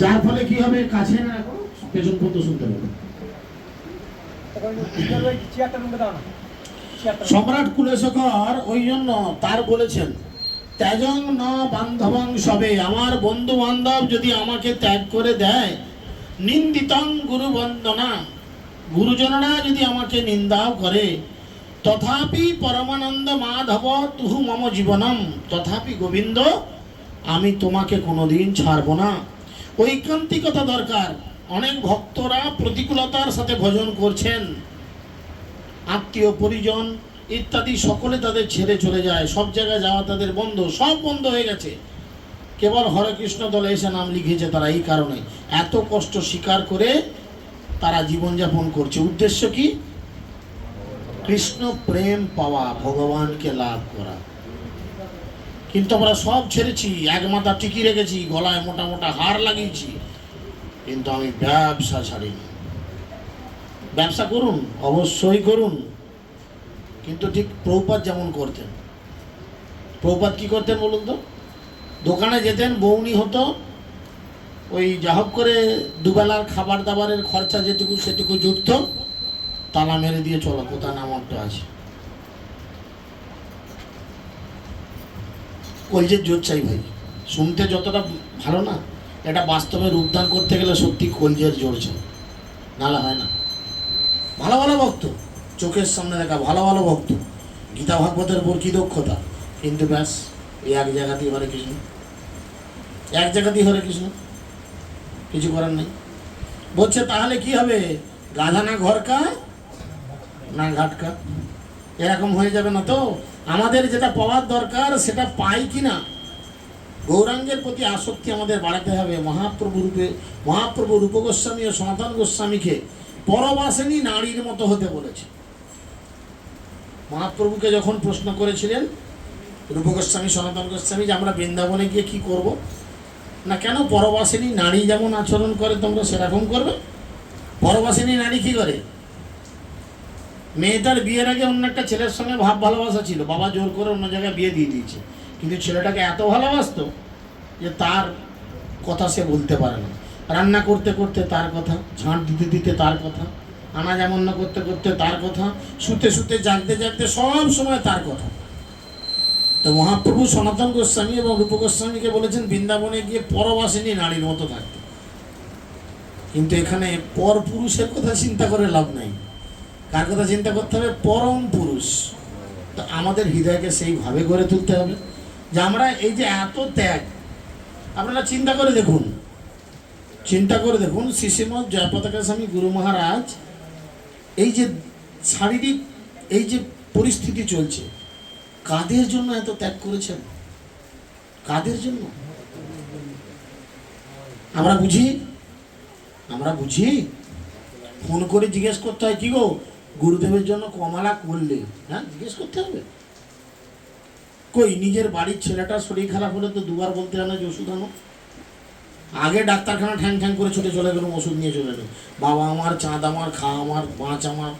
যার ফলে কি হবে, কাছে না রাখো, পেছন পর্যন্ত শুনতে পাবে। সম্রাট কুলেশকর ওই জন্য তার বলেছেন, ত্যাজং ন বান্ধবং সবে, আমার বন্ধু বান্ধব যদি আমাকে ত্যাগ করে দেয়, নিন্দিতং গুরু বন্দনা, গুরুজনরা যদি আমাকে নিন্দাও করে, তথাপি পরমানন্দ মাধব তুহু মম জীবনম, তথাপি গোবিন্দ আমি তোমাকে কোনোদিন ছাড়বো না। ঐকান্তিকতা দরকার। অনেক ভক্তরা প্রতিকূলতার সাথে ভজন করছেন, আত্মীয় পরিজন ইত্যাদি সকলে তাদের ছেড়ে চলে যায়, সব জায়গায় যাওয়া তাদের বন্ধ, সব বন্ধ হয়ে গেছে। কেবল হরে কৃষ্ণ দলে এসে নাম লিখেছে তারা। এই কারণে এত কষ্ট স্বীকার করে তারা জীবনযাপন করছে। উদ্দেশ্য কি? কৃষ্ণ প্রেম পাওয়া, ভগবানকে লাভ করা। কিন্তু আমরা সব ছেড়েছি, এক মাথা টিকি রেখেছি, গলায় মোটা মোটা হার লাগিয়েছি, কিন্তু আমি ব্যবসা ছাড়িনি। ব্যবসা করুন, অবশ্যই করুন, কিন্তু ঠিক প্রভুপাদ যেমন করতেন। প্রভুপাদ কি করতেন বলুন তো? দোকানে যেতেন, বউনি হতো, ওই যা হোক করে দুবেলার খাবার দাবারের খরচা যেটুকু সেটুকু জুটত, তালা মেরে দিয়ে চলো, কোথা নামটা আছে। কলজের জোর চাই ভাই, শুনতে যতটা ভালো না, এটা বাস্তবে রূপদান করতে গেলে সত্যি কলজের জোর চাই, নাহলে হয় না। ভালো ভালো ভক্ত, চোখের সামনে দেখা ভালো ভালো ভক্ত, গীতা ভাগবতের উপর কি দক্ষতা, কিন্তু ব্যাস এই এক জায়গাতেই হরে কৃষ্ণ, এক জায়গাতেই হরে কৃষ্ণ, কিছু করার নেই। বলছে তাহলে কি হবে? গাধা না ঘরকা না ঘাটকা, এরকম হয়ে যাবে না তো? আমাদের যেটা পাওয়ার দরকার সেটা পাই কি না? গৌরাঙ্গের প্রতি আসক্তি আমাদের বাড়াতে হবে। মহাপ্রভু রূপ গোস্বামী ও সনাতন গোস্বামীকে পরবাসিনী নারীর মতো হতে বলেছে। মহাপ্রভুকে যখন প্রশ্ন করেছিলেন রূপ গোস্বামী সনাতন গোস্বামী যে আমরা বৃন্দাবনে গিয়ে কি করব, না কেন পরবাসিনী নারী যেমন আচরণ করে তোমরা সেরকম করবে। পরবাসিনী নারী কি করে? মেয়েটার বিয়ের আগে অন্য একটা ছেলের সঙ্গে ভাব ভালোবাসা ছিল, বাবা জোর করে অন্য জায়গায় বিয়ে দিয়ে দিয়েছে, কিন্তু ছেলেটাকে এত ভালোবাসতো যে তার কথা সে বলতে পারে না। রান্না করতে করতে তার কথা, ঝাঁট দিতে দিতে তার কথা, আনাজ এমন করতে করতে তার কথা, শুতে শুতে জাগতে জাগতে সব সময় তার কথা। তো মহাপ্রভু সনাতন গোস্বামী এবং রূপ গোস্বামীকে বলেছেন বৃন্দাবনে গিয়ে পরবাসিনী নারীর মতো থাকতে। কিন্তু এখানে পর পুরুষের কথা চিন্তা করে লাভ নাই, কার কথা চিন্তা করতে হবে? পরম পুরুষ। তো আমাদের হৃদয়কে সেইভাবে গড়ে তুলতে হবে যে আমরা এই যে এত ত্যাগ, আপনারা চিন্তা করে দেখুন, শ্রীশ্রীমৎ জয়পতাকা স্বামী গুরু মহারাজ এই যে শারীরিক এই যে পরিস্থিতি চলছে, কাদের জন্য এত ত্যাগ করেছেন? কাদের জন্য? আমরা বুঝি? ফোন করে জিজ্ঞেস করতে হয়, কি গো গুরুদেবের জন্য কমালা করলে? হ্যাঁ, জিজ্ঞেস করতে হবে। কই নিজের বাড়ির ছেলেটার শরীর খারাপ হলে তো দুবার বলতে হয় না যে ওষুধ আনো? আগে ডাক্তারখানা ঠ্যাং ঠ্যাং করে ছুটে চলে গেলাম, ওষুধ নিয়ে চলে এলো। বাবা আমার, চাঁদ আমার, খা আমার, বাঁচ আমার।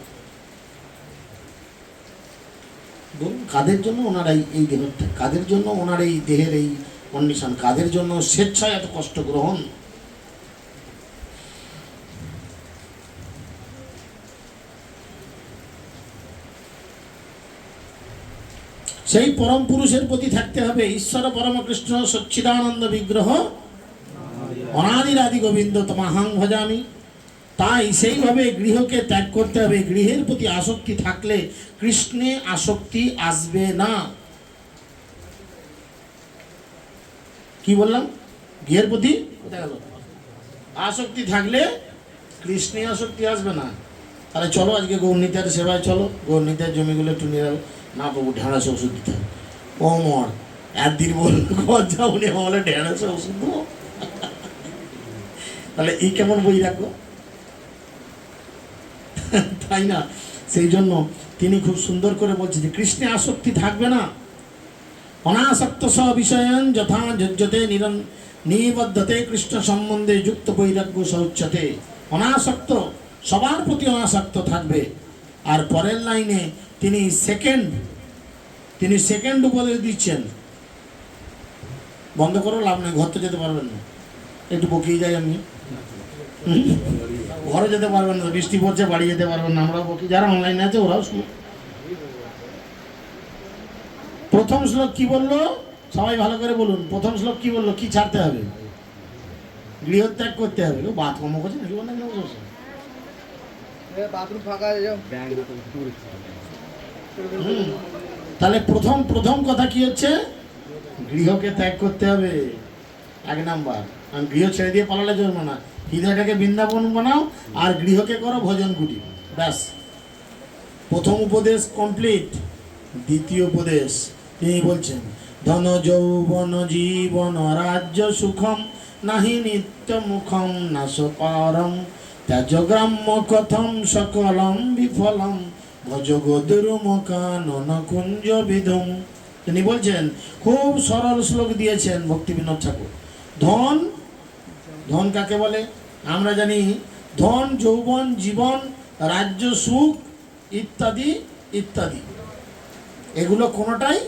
বলুন কাদের জন্য ওনার এই দেহের, কাদের জন্য ওনার এই দেহের এই কন্ডিশন, কাদের জন্য স্বেচ্ছায় এত কষ্ট গ্রহণ? সেই পরম পুরুষের প্রতি থাকতে হবে। ঈশ্বর পরমকৃষ্ণ সচ্চিদানন্দ বিগ্রহ অনাদির আদি গোবিন্দ তমাহাং ভজামি। তাই সেইভাবে গৃহকে ত্যাগ করতে হবে। গৃহের প্রতি আসক্তি থাকলে কৃষ্ণে আসক্তি আসবে না। কি বললাম? গৃহের প্রতি আসক্তি থাকলে কৃষ্ণে আসক্তি আসবে না। তাহলে চলো আজকে গৌরনীতার সেবায় চলো, গৌরনীতার জমিগুলো একটু নিয়ে যাবে। না বাবু, ঢেঁড়সে ওষুধ দিতে হবে। ও মর, একদিন বললো উনি বলে ঢেঁড়সে ওষুধ দেবো। তাহলে এই কেমন বই রাখো, তাই না? সেই জন্য তিনি খুব সুন্দর করে বলছেন যে কৃষ্ণে আসক্তি থাকবে না। অনাসক্ত স বিষয়ন যথা যজ্জতে নিবদ্ধতে কৃষ্ণ সম্বন্ধে যুক্ত বৈরাগ্য সৌচ্যতে। অনাসক্ত, সবার প্রতি অনাসক্ত থাকবে। আর পরের লাইনে তিনি সেকেন্ড উপদেশ দিচ্ছেন, বন্ধ করো, লাভ নেই, ঘর তো যেতে পারবেন না। একটু বকিয়ে যাই আমি, ঘরে যেতে পারবেন না, বৃষ্টি পড়ছে, বাড়ি যেতে পারবেন না, আমরাও বকি, যারা অনলাইনে আছে ওরাও শুনো। প্রথম শ্লোক কি বললো? সবাই ভালো করে বলুন। প্রথম শ্লোক কি বললো? কি ছাড়তে হবে? গৃহত্যাগ করতে হবে। বাত কম করছে নাকি? বাথরুম ফাঁকা। তাহলে প্রথম কথা কি হচ্ছে? গৃহকে ত্যাগ করতে হবে, 1 নাম্বার। কারণ গৃহ ছেড়ে দিয়ে পালালে চলবে না। হৃদয়টাকে বৃন্দাবন বানাও আর গৃহকে করো ভজন কুটি, ব্যাস। প্রথম উপদেশ কমপ্লিট। দ্বিতীয় উপদেশ তিনি বলছেন, ধন যৌবন জীবন রাজ্য সুখম নাহি নিত্য মুখম নাশ পারম ত্যাজ গ্রাম্য কথম সকলম বিফলম ভজ গদুরুমকানন কুঞ্জ বিধম। তিনি বলছেন, খুব সরল শ্লোক দিয়েছেন ভক্তি বিনোদ ঠাকুর। ধন কাকে বলে? আমরা জানি ধন, যৌবন, জীবন, রাজ্য, সুখ ইত্যাদি ইত্যাদি, এগুলো কোনোটাই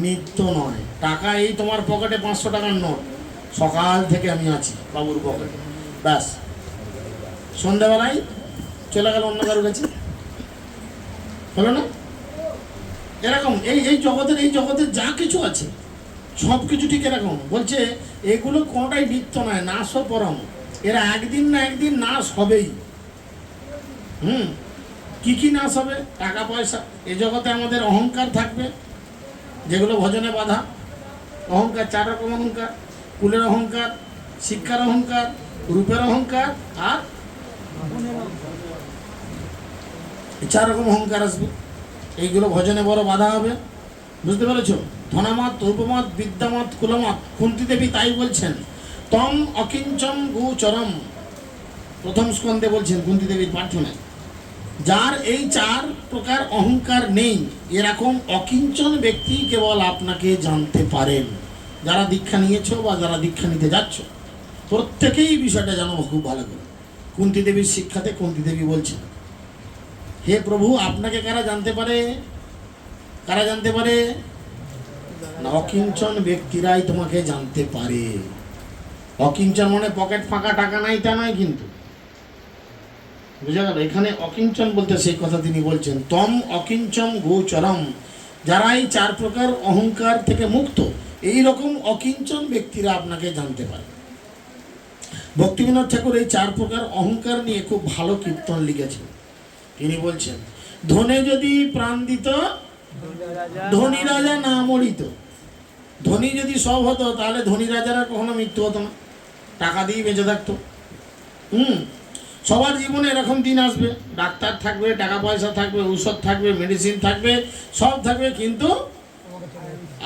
নিত্য নয়। টাকা এই তোমার পকেটে 500 টাকার নোট, সকাল থেকে আমি আছি বাবুর পকেটে, ব্যাস, সন্ধ্যাবেলায় চলে গেল অন্য কারোর কাছে, হলো না? এরকম এই জগতের যা কিছু আছে সব কিছু ঠিক এরকম। বলছে এগুলো কোনোটাই নিত্য নয়, নাশ পরম। এরা একদিন না একদিন নাশ হবেই। কি নাশ হবে? টাকা পয়সা। এ জগতে আমাদের অহংকার থাকবে, যেগুলো ভজনে বাধা। অহংকার 4 রকম অহংকার: কুলের অহংকার, শিক্ষার অহংকার, রূপের অহংকার, আর 4 রকম অহংকার আসবে। এইগুলো ভজনে বড় বাধা হবে, বুঝতে পেরেছ? ধনামত, রূপমত, বিদ্যামত, কুলমত। কুন্তী দেবী তাই বলছেন, তম অকিঞ্চন গোচরম। প্রথম স্কন্ধে বলছেন কুন্তী দেবীর প্রার্থনায়, যার এই 4 প্রকার অহংকার নেই, এরকম অকিঞ্চন ব্যক্তি কেবল আপনাকে জানতে পারেন। যারা দীক্ষা নিয়েছ বা যারা দীক্ষা নিতে যাচ্ছ, প্রত্যেকেই বিষয়টা জানো খুব ভালো করে। কুন্তী দেবীর শিক্ষাতে কুন্তী দেবী বলছেন, হে প্রভু আপনাকে কারা জানতে পারে? কারা জানতে পারে? না, অকিঞ্চন ব্যক্তিরাই তোমাকে জানতে পারে। অকিঞ্চন মানে পকেট ফাঁকা, টাকা নাই তা নয় কিন্তু, বুঝা গেল? এখানে অকিঞ্চন বলতে সেই কথা তিনি বলছেন, তম অকিঞ্চন গোচরম, যারা এই 4 প্রকার অহংকার থেকে মুক্ত, এই রকম অকিঞ্চন ব্যক্তিরা আপনাকে জানতে পারে। ভক্তিবিনোদ ঠাকুর এই 4 প্রকার অহংকার নিয়ে খুব ভালো কীর্তন লিখেছেন। তিনি বলছেন, ধনে যদি প্রাণ দিত, ধনী রাজা না মরিত। ধনী যদি সব হতো তাহলে ধনী রাজারা কখনো মৃত্যু হতো না, টাকা দিয়ে বেঁচে থাকতো। সবার জীবনে এরকম দিন আসবে, ডাক্তার থাকবে, টাকা পয়সা থাকবে, ঔষধ থাকবে, মেডিসিন থাকবে, সব থাকবে, কিন্তু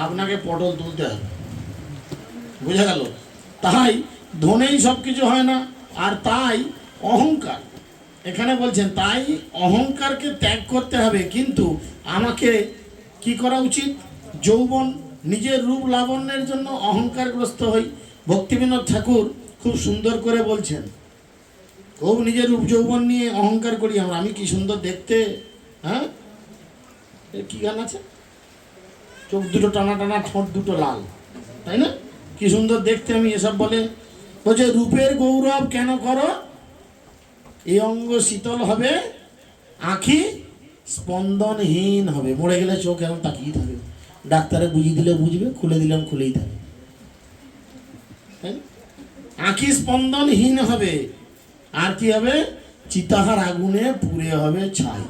আপনাকে পটল তুলতে হবে। বুঝা গেল? তাই ধনেই সব কিছু হয় না। আর তাই অহংকার, এখানে বলছেন তাই অহংকারকে ত্যাগ করতে হবে। কিন্তু আমাকে কি করা উচিত? যৌবন, নিজের রূপ লাবণ্যের জন্য অহংকারগ্রস্ত হই। ভক্তিবিনোদ ঠাকুর খুব সুন্দর করে বলছেন, খুব নিজের রূপ যৌবন নিয়ে অহংকার করি আমরা, আমি কি সুন্দর দেখতে। হ্যাঁ, কি গান আছে? চোখ দুটো টানা টানা, ঠোঁট দুটো লাল, তাই না? কি সুন্দর দেখতে আমি, এসব বলে। বলছে রূপের গৌরব কেন করো, এই অঙ্গ শীতল হবে, আঁখি স্পন্দনহীন হবে। মরে গেলে চোখ এখন তাকিয়ে থাকবে, ডাক্তারে বুঝিয়ে দিলে বুঝবে, খুলে দিলাম খুলেই থাকবে। আঁখি স্পন্দনহীন হবে, আর কি হবে? চিতাহার আগুনে পুড়ে হবে ছাই।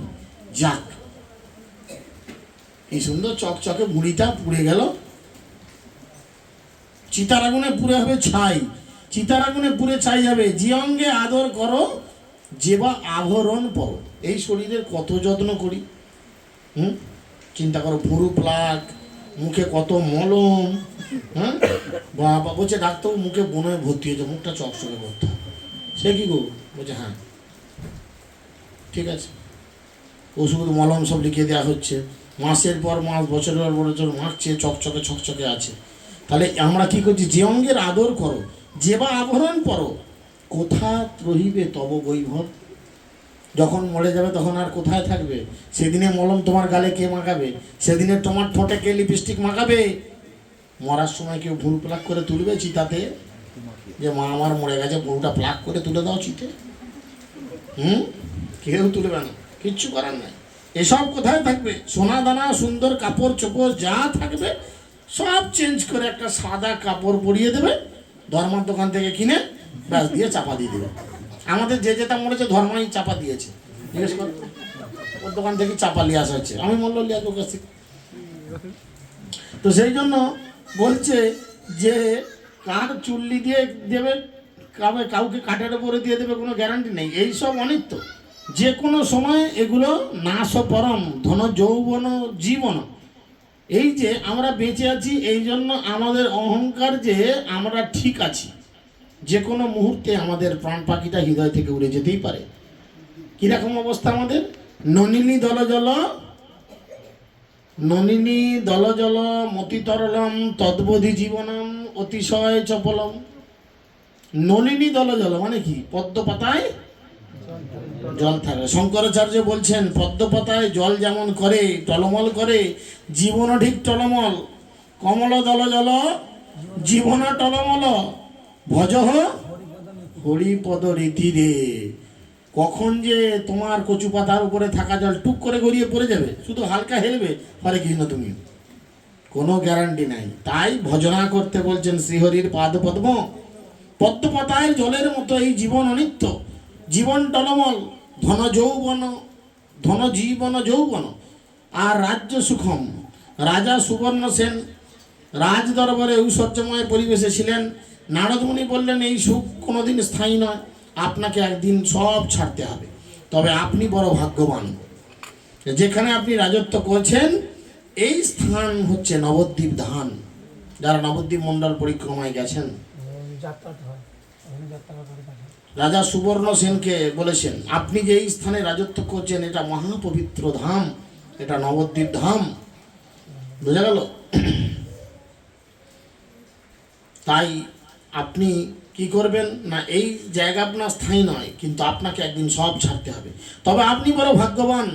যাক, এই সুন্দর চকচকে মুড়িটা পুড়ে গেল, চিতার আগুনে পুড়ে হবে ছাই। চিতার আগুনে পুড়ে ছাই যাবে। যে অঙ্গে আদর করো, যে বা আভরণ পরো। এই শরীরের কত যত্ন করি, চিন্তা করো। ভুরু প্লাক, মুখে কত মলম। হ্যাঁ, বাবা বলছে ডাক্তার মুখে বনয়ে ভর্তি হয়েছে, মুখটা চকচকে করতে হবে। সে কি গো? বলছে হ্যাঁ ঠিক আছে, ওষুধ মলম সব লিখে দেওয়া হচ্ছে, মাসের পর মাস, বছরের পর বছর মাখছে, চকচকে ছকচকে আছে। তাহলে আমরা কি করছি? যে অঙ্গের আদর করো, যে বা আভরণ পরো, কোথা রহিবে তব বৈভব। যখন মরে যাবে তখন আর কোথায় থাকবে? সেদিনে মলম তোমার গালে কে মাখাবে? সেদিনে তোমার ঠোঁটে কে লিপস্টিক মাখাবে? মরার সময় কেউ ভুল প্লাক করে তুলবে চিতাতে, যে মা আমার মরে গেছে, ভুলটা প্লাক করে তুলে দাও চিতে? কেউ তুলবে না, কিচ্ছু করার নাই। এসব কোথায় থাকবে? সোনা দানা, সুন্দর কাপড় চোপড় যা থাকবে সব চেঞ্জ করে একটা সাদা কাপড় পরিয়ে দেবে, ধর্মার দোকান থেকে কিনে ব্যাস দিয়ে চাপা দিয়ে দেবে। আমাদের যে যেটা মরেছে ধর্মাই চাপা দিয়েছে, জিজ্ঞেস করো, ওর দোকান থেকে চাপা নিয়ে আসা হচ্ছে। আমি মরল লিয়া তোর কাছে। তো সেই জন্য বলছে যে কার চুল্লি দিয়ে দেবে, কাউকে কাঠের উপরে দিয়ে দেবে, কোনো গ্যারান্টি নেই। এইসব অনিত্য, যে কোনো সময় এগুলো নাশ পরম, ধন যৌবন জীবন। এই যে আমরা বেঁচে আছি, এই জন্য আমাদের অহংকার যে আমরা ঠিক আছি, যে কোনো মুহূর্তে আমাদের প্রাণ পাখিটা হৃদয় থেকে উড়ে যেতেই পারে। কিরকম অবস্থা আমাদের? ননিনী দলজল, ননিনী দলজল মতি তরলম, তদ্বোধি জীবনম অতিশয় চপলম। নলিনী দলজল মানে কি? পদ্ম পাতায় জল থাকে। শঙ্করাচার্য বলছেন পদ্ম পাতায় জল যেমন করে টলমল করে, জীবনও ঠিক টলমল। কমল দলজল জীবন টলমল, ভজহ হরিপদ রীতি রে। কখন যে তোমার কচু পাতার উপরে থাকা জল টুক করে গড়িয়ে পড়ে যাবে, শুধু হালকা হেলবে, হরে কৃষ্ণ তুমি, কোনো গ্যারান্টি নাই। তাই ভজনা করতে বলছেন শ্রীহরির পাদ পদ্ম। পদ্ম পাতায় জলের মতো এই জীবন অনিত্য, জীবন টলমল, ধন যৌবন, ধন জীবন যৌবন। আর রাজ্য সুখম। রাজা সুবর্ণ সেন রাজ দরবারে ঐশ্বর্যময় পরিবেশে ছিলেন। নারদমুনি বললেন এই সুখ কোনোদিন স্থায়ী নয়, আপনাকে একদিন সব ছাড়তে হবে। তবে আপনি বড় ভাগ্যবান, যেখানে আপনি রাজত্ব করছেন এই স্থান হচ্ছে নবদ্বীপ ধাম। যারা নবদ্বীপ মণ্ডল পরিক্রমায় গেছেন, রাজা সুবর্ণ সেনকে বলেছেন আপনি যে এই স্থানে রাজত্ব করছেন এটা মহাপবিত্র ধাম, এটা নবদ্বীপ ধাম। বোঝা গেল? তাই আপনি কি করবেন না, এই জায়গা আপনার স্থায়ী নয়, কিন্তু আপনাকে একদিন সব ছাড়তে হবে। তবে আপনি বড় ভাগ্যবান,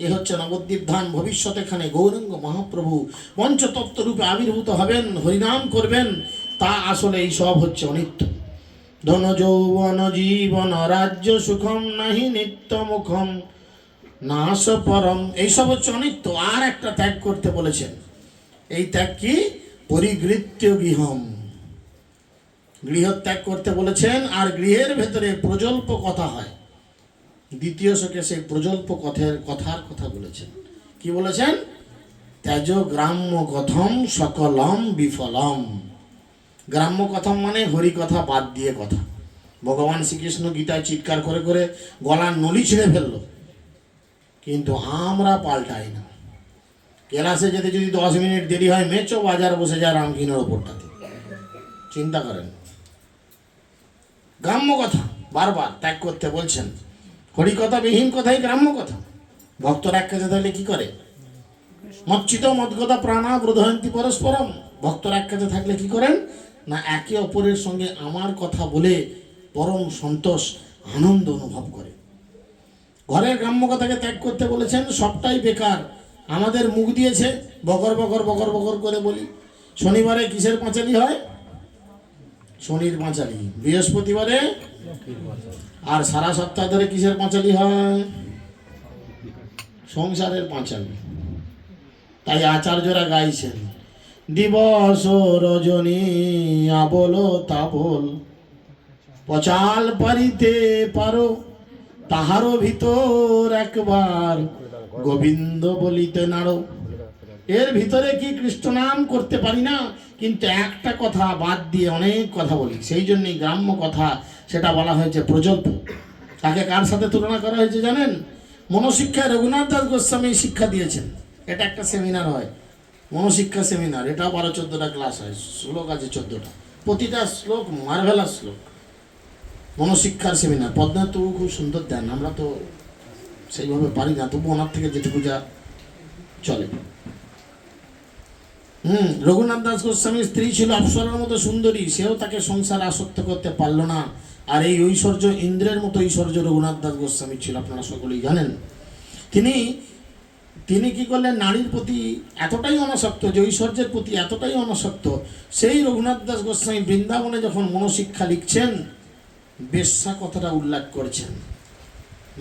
এ হচ্ছে নবদ্বীপ ধাম। ভবিষ্যতে এখানে গৌরাঙ্গ মহাপ্রভু পঞ্চতত্ত্ব রূপে আবির্ভূত হবেন, হরিনাম করবেন। তা আসলে এই সব হচ্ছে অনিত্য। ধন যৌবন জীবন রাজ্য সুখম নাহি নিত্য মুখম নাশ পরম, এইসব হচ্ছে অনিত্য। আর একটা ত্যাগ করতে বলেছেন, এই ত্যাগ কি? পরিগৃহ্য গৃহম, গৃহত্যাগ করতে বলেছেন। আর গৃহের ভেতরে প্রজল্প কথা হয়। দ্বিতীয় শোকে সেই প্রজল্প কথার কথা বলেছেন। কি বলেছেন? ত্যাজ গ্রাম্য কথম সকলম বিফলম। গ্রাম্য কথম মানে হরি কথা বাদ দিয়ে কথা। ভগবান শ্রীকৃষ্ণ গীতায় চিৎকার করে করে গলার নলি ছিঁড়ে ফেললো, কিন্তু আমরা পাল্টাই না। ক্লাসে যেতে যদি 10 মিনিট দেরি হয়, মেচো বাজার বসে যায় রামকিনের ওপরটাতে। চিন্তা করেন, গ্রাম্য কথা বারবার ত্যাগ করতে বলছেন। হরিকথা বিহীন কথাই গ্রাম্য কথা। ভক্তরা এক কাছে থাকলে কি করে? মচ্ছিত মদগতা প্রাণা ব্রোধয়ন্তী পরস্পরম। ভক্তরা এক কাছে থাকলে কি করেন না, একে অপরের সঙ্গে আমার কথা বলে পরম সন্তোষ আনন্দ অনুভব করে। ঘরের গ্রাম্য কথাকে ত্যাগ করতে বলেছেন। সবটাই বেকার, আমাদের মুখ দিয়েছে বকর বকর বকর বকর করে বলি। শনিবারে কিসের পাঁচালি হয়? শনির পাঁচালি। বৃহস্পতিবারে আর সারা সপ্তাহ ধরে কিসের পাঁচালি হয়? সংসারের পাঁচালি। তাই আচার্যরা গাইছেন, দিবস রজনী আবল তাবল পচাল পারিতে পারো, তাহারও ভিতর একবার গোবিন্দ বলিতে নাড়ো। এর ভিতরে কি কৃষ্ণ নাম করতে পারি না, কিন্তু একটা কথা বাদ দিয়ে অনেক কথা বলি। সেই জন্যই গ্রাম্য কথা, সেটা বলা হয়েছে প্রজল্প। তাকে কার সাথে তুলনা করা হয়েছে জানেন? মনোশিক্ষায় রঘুনাথ দাস গোস্বামী শিক্ষা দিয়েছেন। এটা একটা সেমিনার হয়, মনোশিক্ষা সেমিনার। এটা 12-14টা ক্লাস হয়, শ্লোক আছে 14টা, প্রতিটা শ্লোক মার্ভেলাস শ্লোক। মনোশিক্ষার সেমিনার পদ্মনাথ তবু খুব সুন্দর দেন, আমরা তো সেইভাবে পারি না, তবু ওনার থেকে যেটুকু যা চলে। রঘুনাথ দাস গোস্বামীর স্ত্রী ছিল অপ্সরার মতো সুন্দরী, সেও তাকে সংসারে আসক্ত করতে পারল না। আর এই ঐশ্বর্য ইন্দ্রের মতো ঐশ্বর্য রঘুনাথ দাস গোস্বামীর ছিল, আপনারা সকলেই জানেন। তিনি কি করলেন? নারীর প্রতি এতটাই অনাসক্ত, যে ঐশ্বর্যের প্রতি এতটাই অনাসক্ত, সেই রঘুনাথ দাস গোস্বামী বৃন্দাবনে যখন মনোশিক্ষা লিখছেন, বেশ্যা কথাটা উল্লেখ করছেন।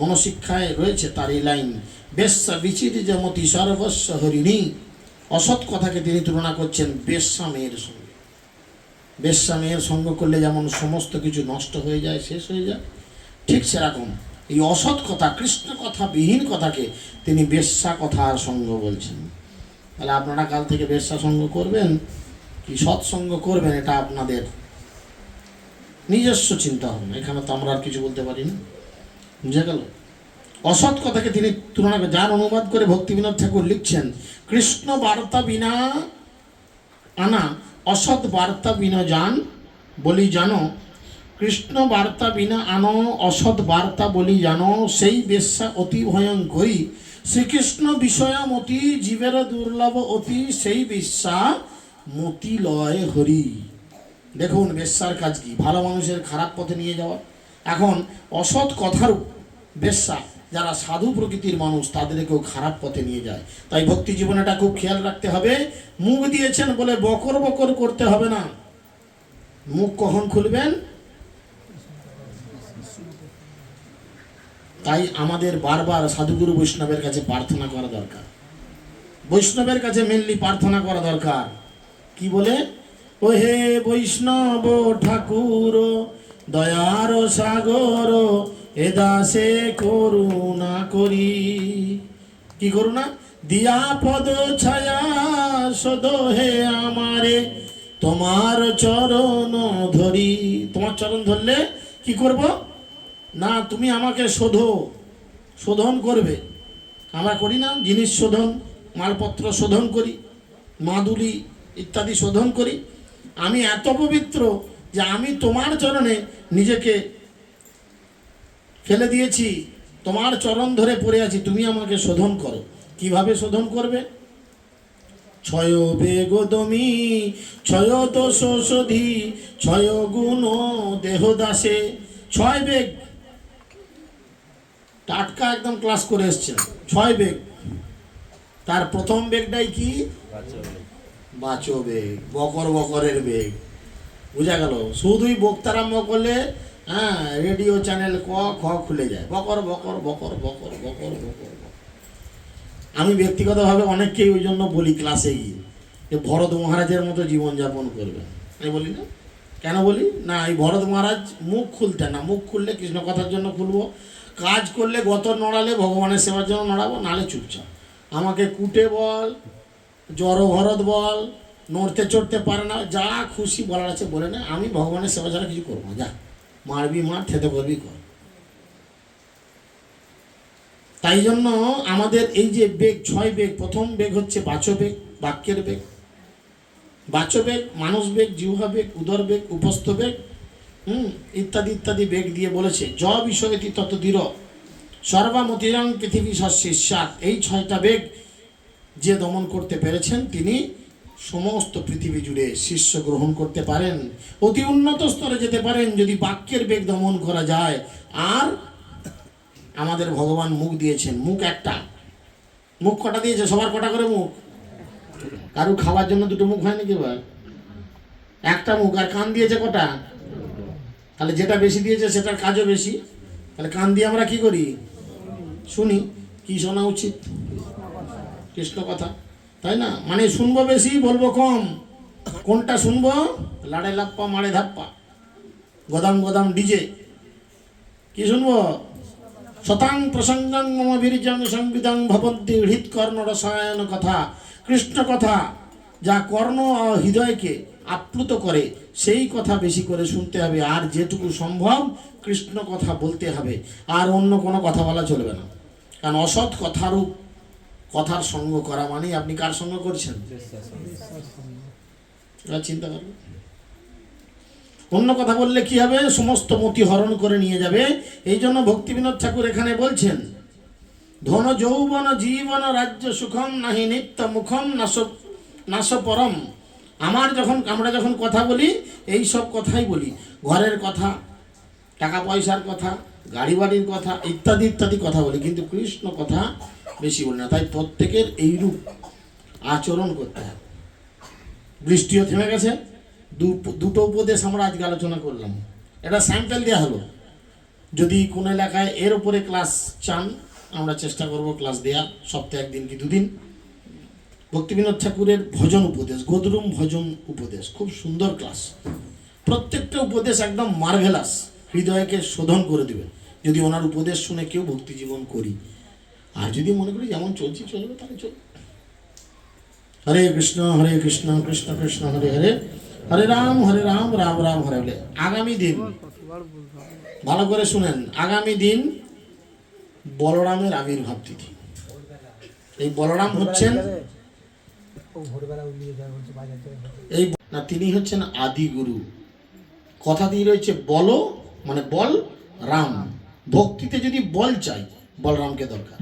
মনোশিক্ষায় রয়েছে তার এই লাইন, বেশ্যা বিচির যেমতি সর্বস্ব হরিণী। অসৎ কথাকে তিনি তুলনা করছেন বেশ্যা মেয়ের সঙ্গে। বেশ্যা মেয়ের সঙ্গ করলে যেমন সমস্ত কিছু নষ্ট হয়ে যায়, শেষ হয়ে যায়, ঠিক সেরকম এই অসৎ কথা, কৃষ্ণ কথা বিহীন কথাকে তিনি বেশ্যা কথার সঙ্গ বলছেন। তাহলে আপনারা কাল থেকে বেশ্যা সঙ্গ করবেন কি সৎসঙ্গ করবেন, এটা আপনাদের নিজস্ব চিন্তা হবে। এখানে তো আমরা আর কিছু বলতে পারি না, বুঝে গেল? অসৎ কথাকে তিনি তুলনা করে, যার অনুবাদ করে ভক্তিবিনোদ ঠাকুর লিখছেন, কৃষ্ণ বার্তা বিনা আনা অসৎ বার্তা বিনা জান বলি জানো, কৃষ্ণ বার্তা বিনা আনো অসৎ বার্তা বলি জানো, সেই বেশ্যা অতি ভয়ঙ্করী, শ্রীকৃষ্ণ বিষয়ামতি জীবের দুর্লভ অতি, সেই বেশ্যা মতি লয় হরি। দেখুন বেশ্যার কাজ কি? ভালো মানুষের খারাপ পথে নিয়ে যাওয়া। এখন অসৎ কথার বেশ্যা যারা সাধু প্রকৃতির মানুষ, তাদেরকেও খারাপ পথে নিয়ে যায়। তাই ভক্তি জীবনেটা খুব খেয়াল রাখতে হবে। মুখ দিয়েছেন বলে বকর বকর করতে হবে না। মুখ কখন খুলবেন? তাই আমাদের বারবার সাধুগুরু বৈষ্ণবের কাছে প্রার্থনা করা দরকার। বৈষ্ণবের কাছে মেনলি প্রার্থনা করা দরকার। কি বলে? ও হে বৈষ্ণব ঠাকুর দয়ার সাগর, এ দাসে করুণা করি। কি করুণা? দিয়া পদ ছায়া সদ হে আমারে, তোমার চরণ ধরি। তোমার চরণ ধরলে কি করব না, তুমি আমাকে শোধন করবে। আমরা করি না জিনিস শোধন, মালপত্র শোধন করি, মাদুলি ইত্যাদি শোধন করি। আমি এত পবিত্র যে আমি তোমার চরণে নিজেকে ফেলে দিয়েছি, তোমার চরণ ধরে পড়ে আছি, তুমি আমাকে শোধন করো। কিভাবে শোধন করবে? ছয় বেগদমি ছয় দোষ শোধি ছয় গুণ দেহ দাসে। ছয় বেগ, টাটকা একদম ক্লাস করে এসছেন। ছয় বেগ, তার প্রথম বেগটাই কি? বাচো বেগ, বকর বকরের বেগ। বুঝা গেল? শুধুই বক্তারাম্য করলে হ্যাঁ রেডিও চ্যানেল ক খ খুলে যায়, বকর বকর বকর বকর বকর বকর। আমি ব্যক্তিগতভাবে অনেককেই ওই জন্য বলি ক্লাসে গিয়ে যে ভরত মহারাজের মতো জীবনযাপন করবে। আমি বলি না, কেন বলি না, এই ভরত মহারাজ মুখ খুলতেন না। মুখ খুললে কৃষ্ণ কথার জন্য খুলবো, কাজ করলে গত নড়ালে ভগবানের সেবার জন্য নড়াবো, নালে চুপচাপ। আমাকে কুটে বল, জড় ভরত বল, নড়তে চড়তে পারে না, যা খুশি বলার আছে বলে না, আমি ভগবানের সেবা ছাড়া কিছু করবো না। যা মারবি মার, খেতে করবি কর। তাই জন্য আমাদের এই যে বেগ, ছয় বেগ, প্রথম বেগ হচ্ছে বাচো বেগ, বাক্যের বেগ। বাচো বেগ, মানুষ বেগ, জিহ্বা বেগ, উদর বেগ, উপস্থ বেগ, ইত্যাদি ইত্যাদি বেগ দিয়ে বলেছে। য বিষয়তি তত দৃঢ় সর্বামতিরং পৃথিবী শস্যাৎ। এই ছয়টা বেগ যে দমন করতে পেরেছেন তিনি সমস্ত পৃথিবী জুড়ে শিষ্য গ্রহণ করতে পারেন, অতি উন্নত স্তরে যেতে পারেন যদি বাক্যের বেগ দমন করা যায়। আর আমাদের ভগবান মুখ দিয়েছেন, মুখ একটা। মুখ কটা দিয়েছে? সবার কটা করে মুখ? কারু খাওয়ার জন্য দুটো মুখ হয় নাকি ভাই? একটা মুখ। আর কান দিয়েছে কটা? তাহলে যেটা বেশি দিয়েছে সেটার কাজও বেশি। তাহলে কান দিয়ে আমরা কি করি? শুনি। কি শোনা উচিত? কৃষ্ণ কথা, তাই না? মানে শুনবো বেশি, বলবো কম। কোনটা শুনবো? লাড়ে লাপ্পা মারে ধাপ্পা, গদাম গদাম ডিজে। কি শুনবো? শতাং প্রসঙ্গং মম বীর্যং সংবিদং ভবন্তি হৃৎকর্ণ রসায়ন কথা। কৃষ্ণ কথা যা কর্ণ ও হৃদয়কে আপ্লুত করে সেই কথা বেশি করে শুনতে হবে। আর যেটুকু সম্ভব কৃষ্ণ কথা বলতে হবে, আর অন্য কোনো কথা বলা চলবে না। কারণ অসৎ কথার সঙ্গ করা মানে আপনি কার সঙ্গ করছেন? চিন্তা করবেন। অন্য কথা বললে কি হবে? সমস্ত মতি হরণ করে নিয়ে যাবে। এই জন্য ভক্তি বিনোদ ঠাকুর এখানে বলছেন, ধন যৌবন জীবন রাজ্য সুখম নাহি নিত্য মুখম নাশ পরম। আমরা যখন কথা বলি এই সব কথাই বলি, ঘরের কথা, টাকা পয়সার কথা, গাড়ি বাড়ির কথা, ইত্যাদি ইত্যাদি কথা বলি, কিন্তু কৃষ্ণ কথা বেশি বলি না। তাই প্রত্যেকের এইরূপ আচরণ করতে হবে। বৃষ্টিও থেমে গেছে। দুটো উপদেশ আমরা আজকে আলোচনা করলাম, এটা স্যাম্পল দেওয়া হলো। যদি কোনো এলাকায় এর উপরে ক্লাস চান আমরা চেষ্টা করব ক্লাস দেওয়ার, সপ্তাহে একদিন কি দুদিন। ভক্তি বিনোদ ঠাকুরের ভজন উপদেশ, গদরুম ভজন উপদেশ, খুব সুন্দর ক্লাস। প্রত্যেকটা উপদেশ একদম মার্ভেলাস, হৃদয়কে শোধন করে দেবে যদি ওনার উপদেশ শুনে কেউ ভক্তি জীবন করি। আর যদি মনে করি যেমন চলছে চলবে, তাহলে চলবে। হরে কৃষ্ণ কৃষ্ণ কৃষ্ণ হরে হরে, হরে রাম রাম রাম হরে হরে। আগামী দিন ভালো করে শুনেন, আগামী দিন বলরামের আবির্ভাব তিথি। এই বলরাম হচ্ছেন তিনি হচ্ছেন আদি গুরু। কথা দিয়ে রয়েছে বল মানে বল রাম। ভক্তিতে যদি বল চাই বলরামকে দরকার।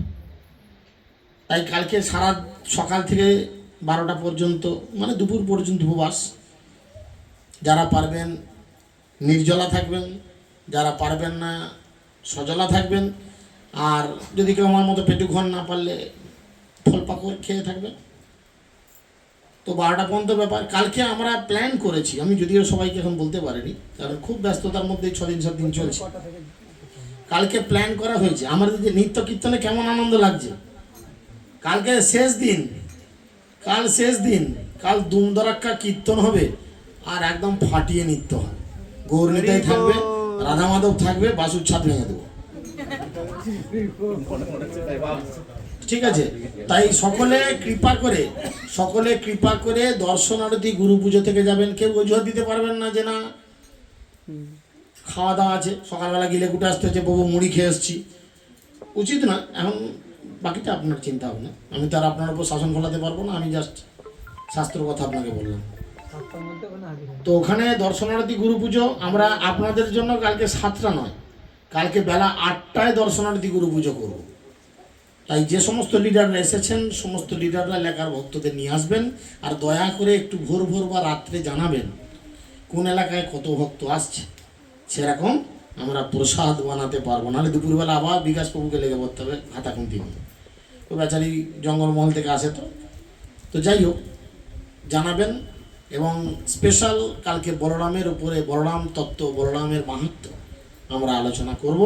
তাই কালকে সারা সকাল থেকে 12টা পর্যন্ত মানে দুপুর পর্যন্ত উপবাস। যারা পারবেন নির্জলা থাকবেন, যারা পারবেন না সজলা থাকবেন। আর যদি কেউ আমার মতো পেটু ঘর না পারলে ফল পাকড় খেয়ে থাকবেন। তো 12টা পর্যন্ত ব্যাপার। কালকে আমরা প্ল্যান করেছি, আমি যদিও সবাইকে এখন বলতে পারিনি কারণ খুব ব্যস্ততার মধ্যে 6 দিন 7 দিন চলছে। কালকে প্ল্যান করা হয়েছে আমাদের যে নিত্য কীর্তনে কেমন আনন্দ লাগছে। কালকে শেষ দিন, কাল শেষ দিন, কাল দুমদরাক্কা কীর্তন হবে আর একদম ফাটিয়ে নৃত্য হয়। গৌরনীতাই থাকবে, রাধা মাধব থাকবে, বাসুর ছাদ ভেঙে দেবো। ঠিক আছে? তাই সকলে কৃপা করে দর্শনার্থী গুরু পুজো থেকে যাবেন। কেউ অজুহাত দিতে পারবেন না যে না খাওয়া দাওয়া আছে, সকালবেলা গিলে গুটে আসতে হচ্ছে, বাবু মুড়ি খেয়ে এসছি, উচিত না। এখন বাকিটা আপনার চিন্তা ভাবনা, আমি তো আর আপনার উপর শাসন ফলাতে পারবো না। আমি জাস্ট শাস্ত্র কথা আপনাকে বললাম। তো ওখানে দর্শনার্থী গুরু পুজো আমরা আপনাদের জন্য কালকে 7টা নয়, কালকে বেলা 8টায় দর্শনার্থী গুরু পুজো করব। তাই যে সমস্ত লিডাররা এসেছেন সমস্ত লিডাররা এলাকার ভক্তদের নিয়ে আসবেন, আর দয়া করে একটু ভোর ভোর বা রাত্রে জানাবেন কোন এলাকায় কত ভক্ত আসছে। সেরকম আমরা প্রসাদ বানাতে পারবো, নাহলে দুপুরবেলা আবার বিকাশ প্রভুকে লেগে পড়তে হবে খাতা খুঁতি নিয়ে। ও বেচারি জঙ্গলমহল থেকে আসে, তো যাই হোক জানাবেন। এবং স্পেশাল কালকে বলরামের উপরে, বলরাম তত্ত্ব, বলরামের মাহাত্ম্য আমরা আলোচনা করব।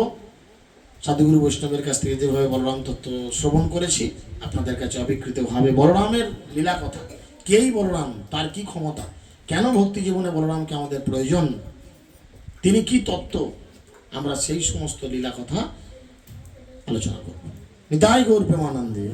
সাধুগুরু বৈষ্ণবের কাছ থেকে যেভাবে বলরাম তত্ত্ব শ্রবণ করেছি আপনাদের কাছে অবিকৃতভাবে বলরামের লীলা কথা, কেই বলরাম, তার কি ক্ষমতা, কেন ভক্তি জীবনে বলরামকে আমাদের প্রয়োজন, তিনি কি তত্ত্ব, আমরা সেই সমস্ত লীলা কথা আলোচনা করব। নিতাই গৌর প্রেমানন্দে।